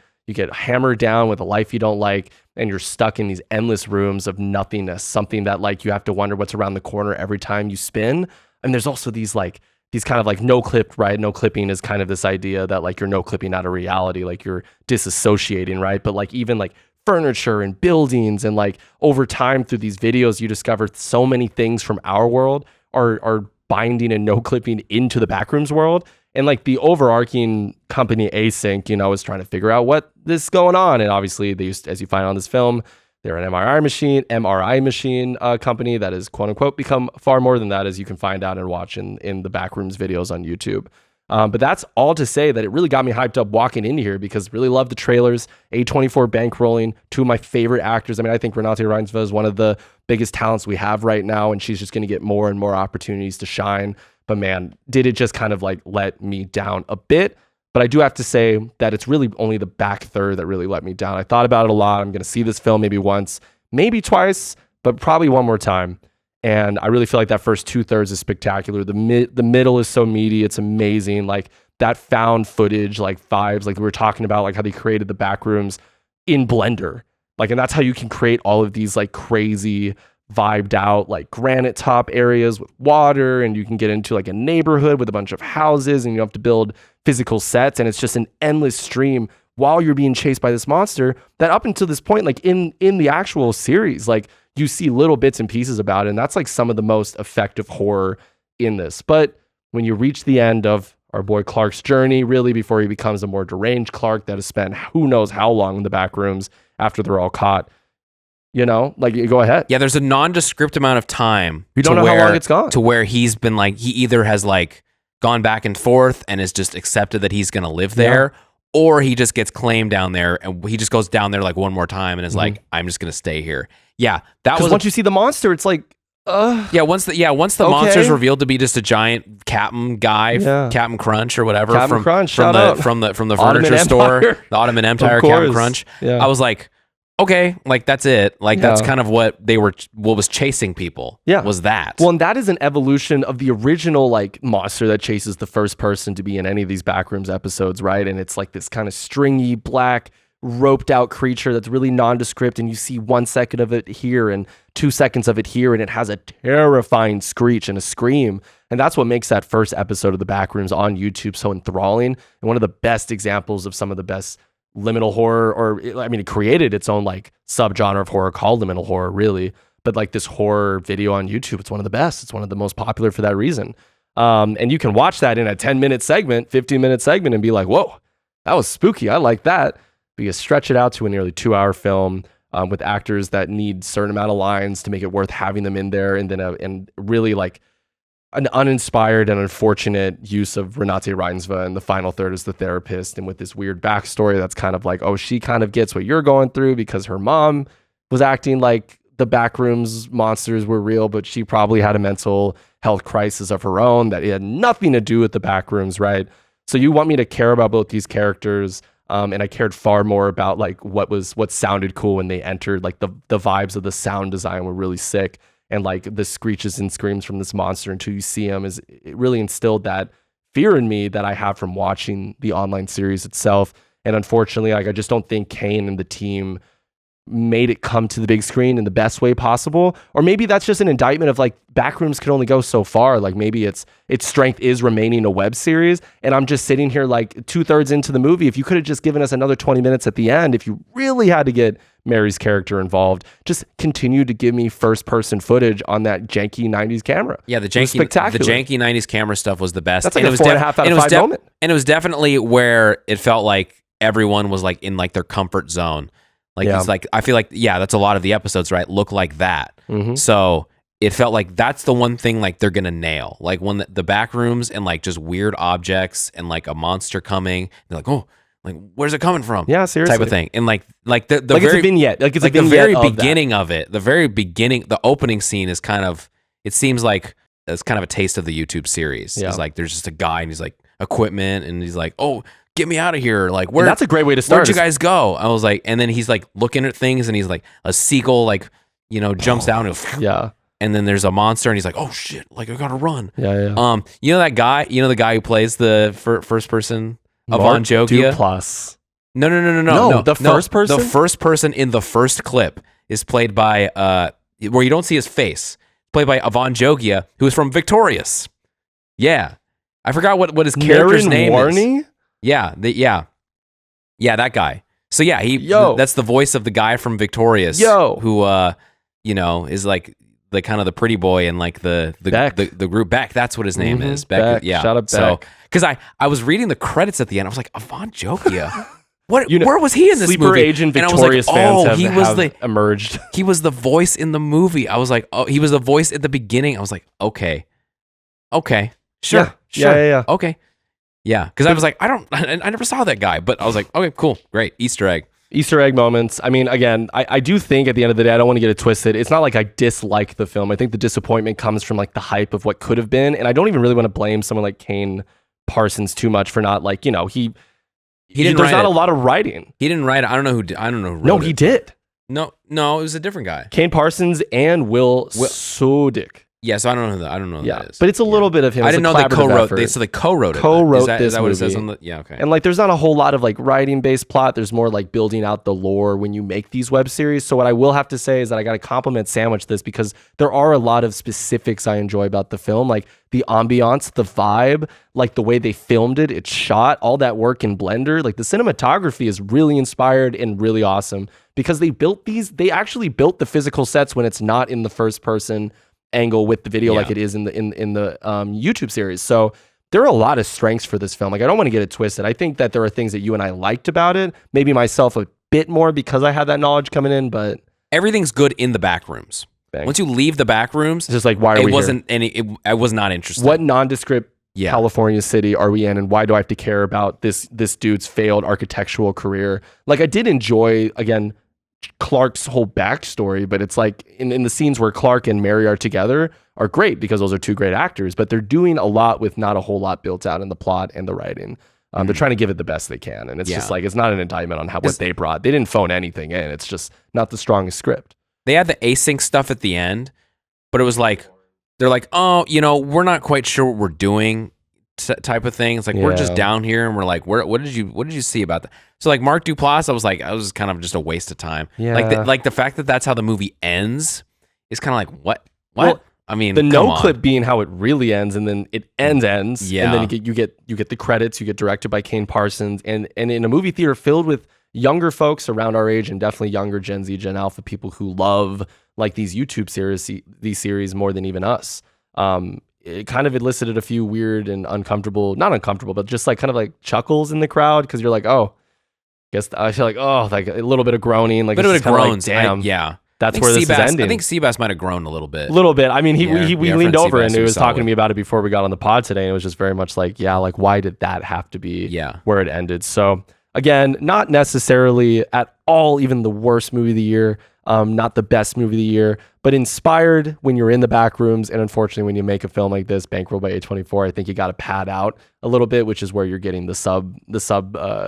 hammered down with a life you don't like, and you're stuck in these endless rooms of nothingness, something that like you have to wonder what's around the corner every time you spin. And there's also these kind of like no clip, right? No clipping is kind of this idea that like you're no clipping out of reality, like you're disassociating, right? But like even like furniture and buildings, and like over time through these videos, you discover so many things from our world are binding and no clipping into the Backrooms world. And like the overarching company Async, was trying to figure out what this is going on. And obviously they used, as you find on this film, they're an MRI machine company that is quote unquote become far more than that, as you can find out and watch in the Backrooms videos on YouTube. But that's all to say that it really got me hyped up walking into here, because really love the trailers, A24 bankrolling, two of my favorite actors. I mean, I think Renate Reinsve is one of the biggest talents we have right now, and she's just going to get more and more opportunities to shine. But man, did it just kind of like let me down a bit. But I do have to say that it's really only the back third that really let me down. I thought about it a lot. I'm going to see this film maybe once, maybe twice, but probably one more time. And I really feel like that first 2/3 is spectacular. The middle is so meaty. It's amazing. Like that found footage, like vibes, like we were talking about, like how they created the Backrooms in Blender. Like, and that's how you can create all of these like crazy vibed out, like granite top areas with water. And you can get into like a neighborhood with a bunch of houses and you have to build physical sets. And it's just an endless stream while you're being chased by this monster that up until this point, like in the actual series, like you see little bits and pieces about it. And that's like some of the most effective horror in this. But when you reach the end of our boy Clark's journey, really before he becomes a more deranged Clark that has spent who knows how long in the back rooms after they're all caught, you know, like you go ahead. Yeah, there's a nondescript amount of time. You don't know how long it's gone. To where he's been like, he either has like gone back and forth and has just accepted that he's going to live there, or he just gets claimed down there and he just goes down there like one more time and is like, I'm just going to stay here. Yeah, that was once you see the monster, it's like, once the monster's revealed to be just a giant Captain guy, Captain Crunch or whatever, Captain Crunch, from the furniture store, the Ottoman Empire, Captain Crunch. Yeah. I was like, okay, like that's it. Like that's kind of what was chasing people. Yeah, was that. Well, and that is an evolution of the original like monster that chases the first person to be in any of these Backrooms episodes, right? And it's like this kind of stringy black roped out creature that's really nondescript, and you see 1 second of it here and 2 seconds of it here, and it has a terrifying screech and a scream. And that's what makes that first episode of the Backrooms on YouTube so enthralling, and one of the best examples of some of the best liminal horror, or I mean, it created its own like subgenre of horror called liminal horror, really. But like this horror video on YouTube, it's one of the best. It's one of the most popular for that reason. And you can watch that in a 10-minute segment, 15-minute segment, and be like, whoa, that was spooky. I like that. But you stretch it out to a nearly 2-hour film with actors that need certain amount of lines to make it worth having them in there, and then and really like an uninspired and unfortunate use of Renate Reinsva in the final third as the therapist, and with this weird backstory that's kind of like, oh, she kind of gets what you're going through because her mom was acting like the Backrooms monsters were real, but she probably had a mental health crisis of her own that it had nothing to do with the Backrooms, right? So you want me to care about both these characters, and I cared far more about like what sounded cool when they entered. Like the vibes of the sound design were really sick. And like the screeches and screams from this monster until you see him, it really instilled that fear in me that I have from watching the online series itself. And unfortunately, like I just don't think Kane and the team made it come to the big screen in the best way possible. Or maybe that's just an indictment of like Backrooms could only go so far. Like maybe its strength is remaining a web series, and I'm just sitting here like 2/3 into the movie. If you could have just given us another 20 minutes at the end, if you really had to get Mary's character involved, just continue to give me first person footage on that janky 90s camera. Yeah, the janky 90s camera stuff was the best. That's like a 4.5 out of 5 moment. And it was definitely where it felt like everyone was like in like their comfort zone. Like it's like, I feel like, that's a lot of the episodes, right? Look like that. Mm-hmm. So it felt like that's the one thing like they're gonna nail. Like when the Backrooms and like just weird objects and like a monster coming, they're like, oh, like where's it coming from? Yeah, seriously, type of thing. And like the like very, it's a vignette, like it's like the very beginning of it. The very beginning, the opening scene is kind of. It seems like it's kind of a taste of the YouTube series. Yeah. It's like there's just a guy and he's like equipment and he's like, oh, get me out of here. Like where? That's a great way to start. Where'd you guys go? I was like, and then he's like looking at things and he's like a seagull like jumps down and and then there's a monster and he's like, oh shit, like I gotta run. Yeah. You know that guy? You know the guy who plays the first person? Avon Jogia? Duplass. No. The first person? The first person in the first clip is played by, where you don't see his face, played by Avon Jogia, who is from Victorious. Yeah. I forgot what his character's name is. Yeah. Yeah, that guy. So yeah, that's the voice of the guy from Victorious. Who, is like the kind of the pretty boy and like the group Beck. That's what his name is. Beck. Yeah. Shout out Beck. So, because I was reading the credits at the end, I was like, Avon Jogia. Where was he in this Sleeper movie? Agent Victorious fans have emerged. He was the voice in the movie. I was like, oh, he was the voice at the beginning. I was like, okay, sure. Yeah. Okay, yeah. Because I was like, I never saw that guy, but I was like, okay, cool, great, Easter egg moments. I mean, again, I do think at the end of the day, I don't want to get it twisted. It's not like I dislike the film. I think the disappointment comes from like the hype of what could have been, and I don't even really want to blame someone like Kane Parsons too much for not like he didn't. There's not a lot of writing. He didn't write it. I don't know who. No, he did. No, it was a different guy. Kane Parsons and Will Sodick. Yeah, so I don't know who that is. But it's a little bit of him. I didn't know they co-wrote. They co-wrote it. Co-wrote this is that what movie. it says on the? Yeah, okay. And like, there's not a whole lot of like writing-based plot. There's more like building out the lore when you make these web series. So what I will have to say is that I got to compliment Sandwich this because there are a lot of specifics I enjoy about the film, like the ambiance, the vibe, like the way they filmed it, it's shot, all that work in Blender. Like the cinematography is really inspired and really awesome because they actually built the physical sets when it's not in the first person angle with the video like it is in the YouTube series. So there are a lot of strengths for this film. Like I don't want to get it twisted. I think that there are things that you and I liked about it. Maybe myself a bit more because I had that knowledge coming in, but everything's good in the Backrooms. Once you leave the Backrooms, it's just like why are we here? I was not interested. What nondescript California city are we in, and why do I have to care about this dude's failed architectural career? Like I did enjoy again Clark's whole backstory, but it's like in the scenes where Clark and Mary are together are great because those are two great actors, but they're doing a lot with not a whole lot built out in the plot and the writing. They're trying to give it the best they can, and it's just like it's not an indictment on what they brought. They didn't phone anything in. It's just not the strongest script. They had the async stuff at the end, but it was like they're like, oh, we're not quite sure what we're doing. Type of thing. It's like we're just down here and we're like, what did you see about that? So like Mark Duplass, I was kind of just a waste of time. Yeah. Like the fact that that's how the movie ends is kind of like what? Well, I mean, the no clip being how it really ends, and then it ends. Yeah. And then you get the credits. You get directed by Kane Parsons, and in a movie theater filled with younger folks around our age and definitely younger Gen Z, Gen Alpha people who love like these YouTube series more than even us. It kind of elicited a few weird and not uncomfortable, but just like kind of like chuckles in the crowd because you're like, oh, I feel like, oh, like a little bit of groaning, like a bit of groans. Like, damn, that's where this is ending. I think Seabass might have groaned a little bit. I mean, he leaned over and he was talking to me about it before we got on the pod today, and it was just very much like, like why did that have to be where it ended? So again, not necessarily at all even the worst movie of the year. Not the best movie of the year, but inspired when you're in the back rooms. And unfortunately, when you make a film like this, bankrolled by A24, I think you got to pad out a little bit, which is where you're getting the sub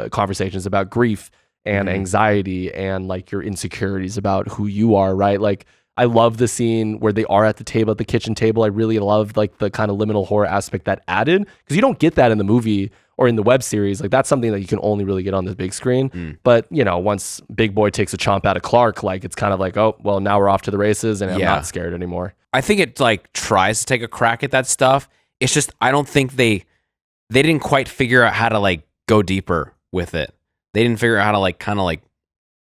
conversations about grief and anxiety and like your insecurities about who you are, right? Like I love the scene where they are at the table, at the kitchen table. I really love like the kind of liminal horror aspect that added, because you don't get that in the movie or in the web series. Like that's something that you can only really get on the big screen. But once Big Boy takes a chomp out of Clark, like it's kind of like, oh, well, now we're off to the races and I'm not scared anymore. I think it like tries to take a crack at that stuff. It's just, I don't think they didn't quite figure out how to like go deeper with it. They didn't figure out how to like kind of like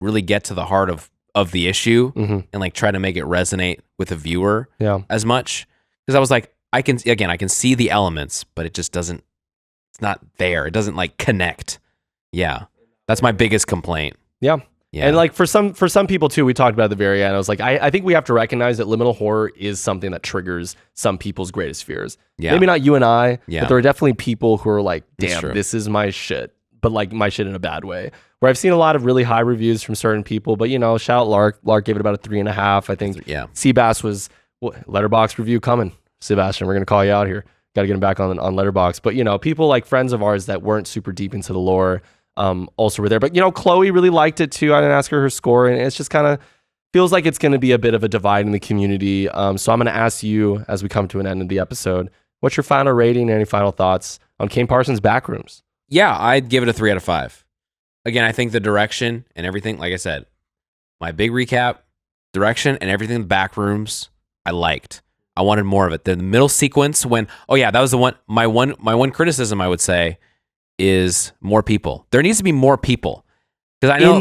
really get to the heart of the issue and like try to make it resonate with the viewer as much. Because I was like, I can see the elements, but it just doesn't, it's not there. It doesn't like connect. Yeah. That's my biggest complaint. Yeah. And like for some people too, we talked about at the very end. I was like, I think we have to recognize that liminal horror is something that triggers some people's greatest fears. Yeah. Maybe not you and I, but there are definitely people who are like, damn, this is my shit. But like my shit in a bad way. Where I've seen a lot of really high reviews from certain people, but shout out Lark. Lark gave it about a 3.5. I think Seabass was Letterboxd review coming. Sebastian, we're gonna call you out here. Got to get him back on Letterboxd. But people like friends of ours that weren't super deep into the lore also were there. But Chloe really liked it too. I didn't ask her score, and it's just kind of feels like it's going to be a bit of a divide in the community. So I'm going to ask you as we come to an end of the episode, what's your final rating and any final thoughts on Kane Parsons' Backrooms? Yeah, I'd give it a 3 out of 5. Again, I think the direction and everything, like I said, my big recap, direction and everything in the Backrooms, I liked. I wanted more of it. The middle sequence when, that was the one. My one criticism I would say is more people. There needs to be more people because I know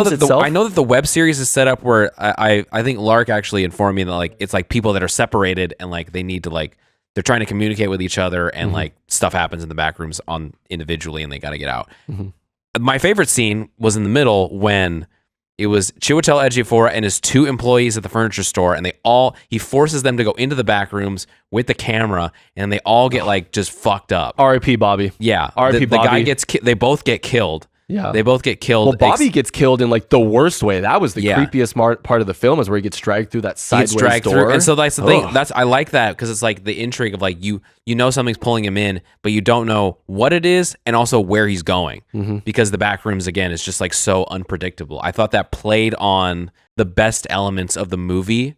that the web series is set up where I think Lark actually informed me that like it's like people that are separated and like they need to like they're trying to communicate with each other and like stuff happens in the Backrooms on individually and they got to get out. My favorite scene was in the middle when it was Chiwetel Ejiofor and his 2 employees at the furniture store, and he forces them to go into the back rooms with the camera, and they all get like just fucked up. R.I.P. Bobby. Yeah, R.I.P. The Bobby. guy they both get killed, Yeah. They both get killed. Well, Bobby gets killed in like the worst way. That was the creepiest part of the film, is where he gets dragged through that sideways door. And so that's the thing. I like that, because it's like the intrigue of like you know something's pulling him in, but you don't know what it is and also where he's going, because the Backrooms again is just like so unpredictable. I thought that played on the best elements of the movie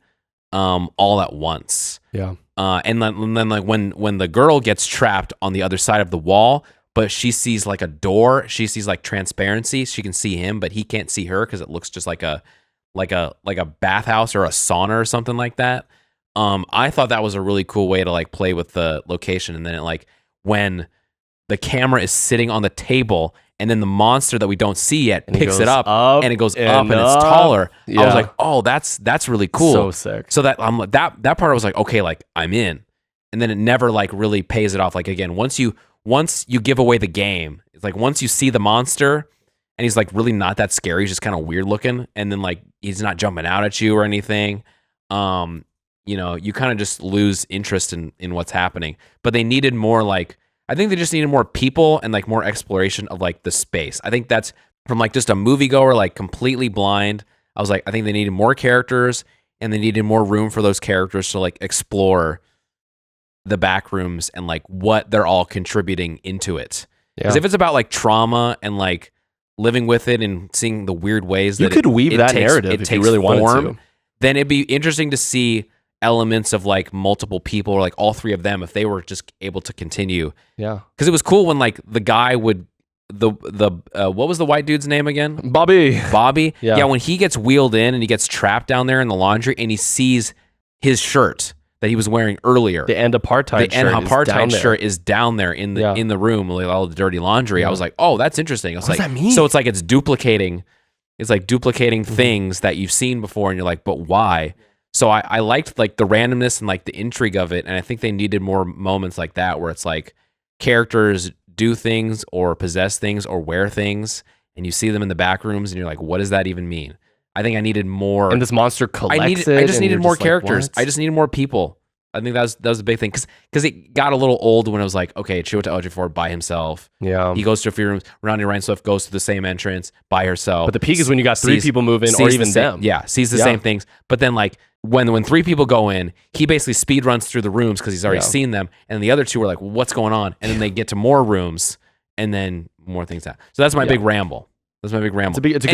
all at once. Yeah. And then like when the girl gets trapped on the other side of the wall, but she sees like a door, she sees like transparency. She can see him, but he can't see her because it looks just like a bathhouse or a sauna or something like that. I thought that was a really cool way to like play with the location. And then it, like when the camera is sitting on the table, and then the monster that we don't see yet picks it up and it goes up and it's taller. Yeah. I was like, oh, that's really cool. So sick. So that that part I was like, okay, like I'm in. And then it never like really pays it off. Like again, once you give away the game, it's like once you see the monster and he's like really not that scary, he's just kind of weird looking, and then like he's not jumping out at you or anything. You know, you kind of just lose interest in what's happening. But they needed more, like, I think they just needed more people and like more exploration of like the space. I think that's from like just a moviegoer, like completely blind. I was like, I think they needed more characters, and they needed more room for those characters to like explore the Backrooms and like what they're all contributing into it. Because if it's about like trauma and like living with it and seeing the weird ways you that could weave that narrative if you really wanted to, then it'd be interesting to see elements of like multiple people, or like all three of them, if they were just able to continue. Yeah. Because it was cool when like the guy would what was the white dude's name again? Bobby. Yeah. When he gets wheeled in and he gets trapped down there in the laundry, and he sees his shirt that he was wearing earlier. The end apartheid shirt is down there in the room with all the dirty laundry. Yeah. I was like, oh, that's interesting. I was what like, does that mean? So it's like it's duplicating things that you've seen before, and you're like, but why? So I liked like the randomness and like the intrigue of it, and I think they needed more moments like that where it's like characters do things or possess things or wear things, and you see them in the back rooms, and you're like, what does that even mean? I think I needed more. And this monster collects I just needed more characters. Like, I just needed more people. I think that was the big thing, because it got a little old when it was like, okay, Chiwetel Ejiofor by himself. Yeah, he goes to a few rooms. Ronnie Rhineswift goes to the same entrance by herself. But the peak is when you got three people moving, or even them. Yeah, sees the same things. But then like when three people go in, he basically speed runs through the rooms because he's already seen them, and the other two are like, well, what's going on? And then they get to more rooms, and then more things happen. So that's my big ramble. It's a good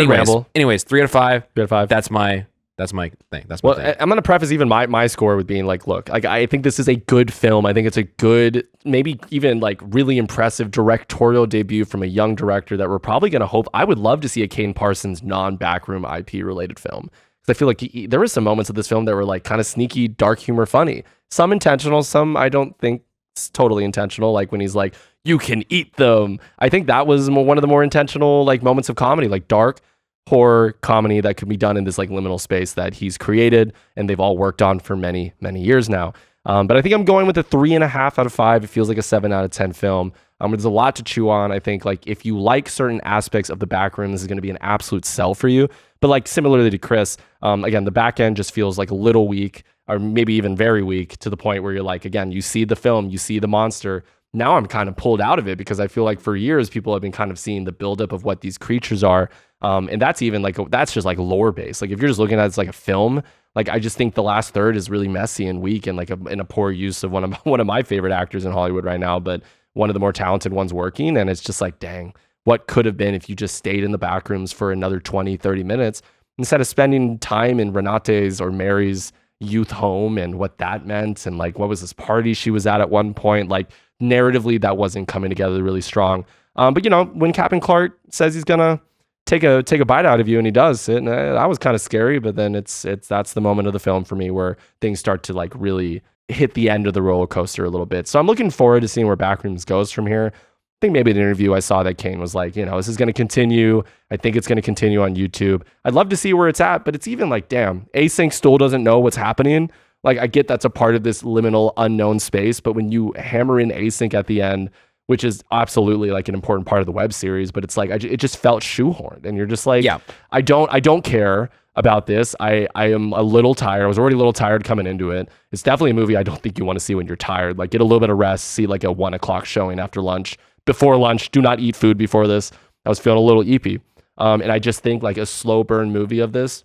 ramble. Anyways, 3 out of 5. 3 out of 5. That's my thing. That's my thing. I'm going to preface even my score with being like, look, like I think this is a good film. I think it's a good, maybe even like really impressive directorial debut from a young director that we're probably going to hope. I would love to see a Kane Parsons non-backroom IP related film. Because I feel like there were some moments of this film that were like kind of sneaky, dark humor, funny. Some intentional, some I don't think it's totally intentional. Like when he's like, you can eat them. I think that was one of the more intentional like moments of comedy, like dark horror comedy that could be done in this like liminal space that he's created and they've all worked on for many, many years now. But I think I'm going with a 3.5 out of 5. It feels like a 7 out of 10 film. There's a lot to chew on. I think like if you like certain aspects of the backroom, this is going to be an absolute sell for you. But like similarly to Chris, again, the back end just feels like a little weak, or maybe even very weak, to the point where you're like, again, you see the film, you see the monster. Now I'm kind of pulled out of it because I feel like for years people have been kind of seeing the buildup of what these creatures are. And that's even like, that's just like lore based. Like if you're just looking at it as like a film, like I just think the last third is really messy and weak and like in a poor use of one of my favorite actors in Hollywood right now, but one of the more talented ones working. And it's just like, dang, what could have been if you just stayed in the back rooms for another 20, 30 minutes instead of spending time in Renate's or Mary's youth home and what that meant. And like, what was this party she was at one point? Like narratively, that wasn't coming together really strong. But you know, when Captain Clark says he's gonna take a bite out of you, and he does it, and that was kind of scary. But then that's the moment of the film for me where things start to like really hit the end of the roller coaster a little bit. So I'm looking forward to seeing where Backrooms goes from here. I think maybe in an interview I saw that Kane was like, you know, this is going to continue. I think it's going to continue on YouTube. I'd love to see where it's at, but it's even like, damn, Async still doesn't know what's happening. Like I get that's a part of this liminal unknown space, but when you hammer in Async at the end, which is absolutely like an important part of the web series, but it's like it just felt shoehorned, and you're just like, yeah, I don't care about this. I am a little tired. I was already a little tired coming into it. It's definitely a movie I don't think you want to see when you're tired. Like get a little bit of rest, see like a 1 o'clock showing after lunch. Before lunch, do not eat food before this. I was feeling a little eepy. And I just think like a slow burn movie of this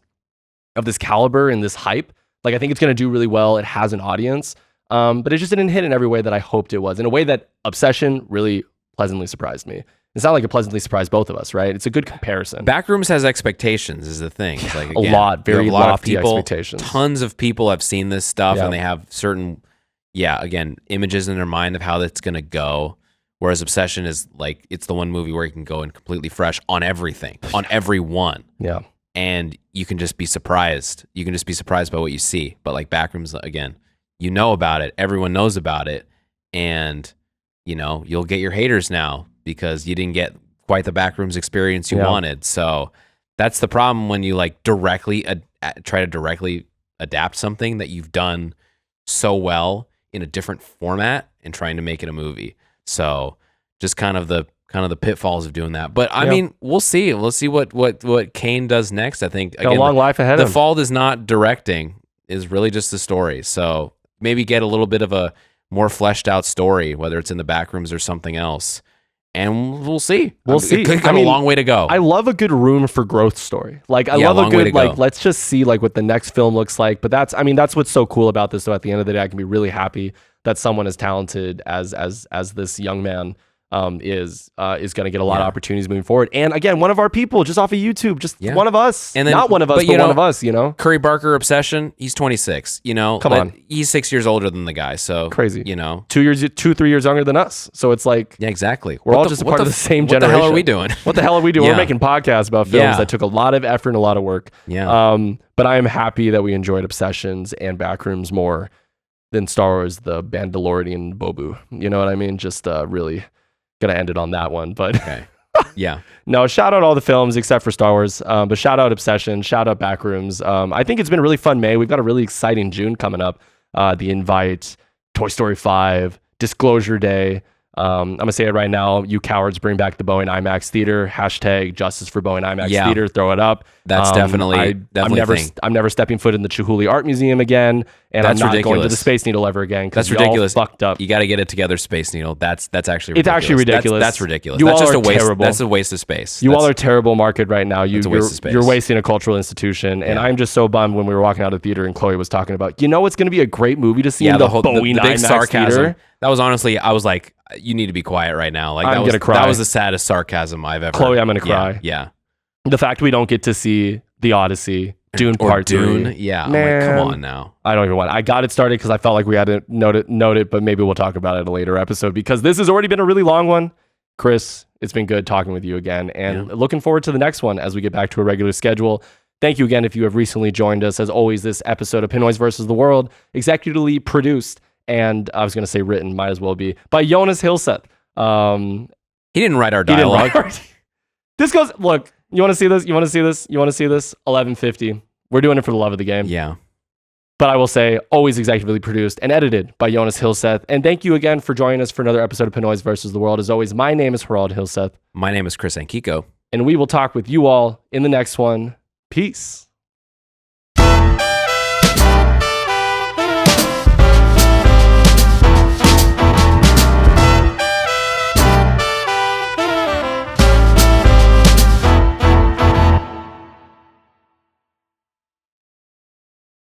caliber and this hype, like I think it's going to do really well. It has an audience, but it just didn't hit in every way that I hoped it was. In a way that Obsession really pleasantly surprised me. It's not like it pleasantly surprised both of us, right? It's a good comparison. Backrooms has expectations is the thing. It's like, again, very lofty expectations. Tons of people have seen this stuff and they have certain, again, images in their mind of how that's going to go. Whereas Obsession is like, it's the one movie where you can go in completely fresh on everything, on everyone. Yeah. And you can just be surprised. You can just be surprised by what you see. But like Backrooms, again, you know about it. Everyone knows about it. And, you'll get your haters now because you didn't get quite the Backrooms experience you wanted. So that's the problem when you like directly try to directly adapt something that you've done so well in a different format and trying to make it a movie. So just kind of the pitfalls of doing that. But I mean, we'll see. We'll see what Kane does next. I think again, a long life ahead of him. The fault is not directing, is really just the story. So maybe get a little bit of a more fleshed out story, whether it's in the Backrooms or something else. And we'll see. We'll see. It could come a long way to go. I love a good room for growth story. Like I love a good like let's just see like what the next film looks like. But that's what's so cool about this. So at the end of the day, I can be really happy that someone as talented as this young man is going to get a lot of opportunities moving forward. And again, one of our people just off of YouTube, just one of us, and then, not one of us, but one of us, Curry Barker Obsession, he's 26, Come on. He's 6 years older than the guy. So crazy, 3 years younger than us. So it's like, yeah, exactly. We're all just a part of the same generation. What the hell are we doing? What the hell are we doing? We're making podcasts about films that took a lot of effort and a lot of work. Yeah. But I am happy that we enjoyed Obsessions and Backrooms more than Star Wars, the Mandalorian Bobu. You know what I mean? Just really gonna end it on that one. But okay. Yeah. No, shout out all the films except for Star Wars. But shout out Obsession, shout out Backrooms. I think it's been a really fun May. We've got a really exciting June coming up. The Invite, Toy Story 5, Disclosure Day. I'm gonna say it right now. You cowards, bring back the Boeing IMAX theater. # Justice for Boeing IMAX theater. Throw it up. That's definitely I'm never stepping foot in the Chihuly Art Museum again, and I'm not going to the Space Needle ever again. That's ridiculous. Fucked up. You got to get it together, Space Needle. That's actually ridiculous. It's actually ridiculous. That's ridiculous. That's just a waste. Terrible. That's a waste of space. You all are terrible market right now. It's a waste of space. You're wasting a cultural institution, and I'm just so bummed when we were walking out of the theater and Chloe was talking about, it's going to be a great movie to see in the Boeing the big IMAX sarcasm. theater. That was honestly, I was like, you need to be quiet right now. Like I'm gonna cry. That was the saddest sarcasm I've ever. Chloe, I'm gonna cry. Yeah. The fact we don't get to see The Odyssey, Dune or Part 3. Dune. Yeah. Man, I'm like, come on now. I don't even want. I got it started because I felt like we had to note it, but maybe we'll talk about it in a later episode because this has already been a really long one. Chris, it's been good talking with you again, and looking forward to the next one as we get back to a regular schedule. Thank you again if you have recently joined us. As always, this episode of Pinoys versus the World, executively produced, and I was going to say written, might as well be, by Jonas Hilseth. He didn't write our dialogue. This goes, look, you want to see this? 11:50. We're doing it for the love of the game. Yeah. But I will say, always executively produced and edited by Jonas Hilseth. And thank you again for joining us for another episode of Pinoys versus the World. As always, my name is Harald Hilseth. My name is Chris Ankiko. And we will talk with you all in the next one. Peace.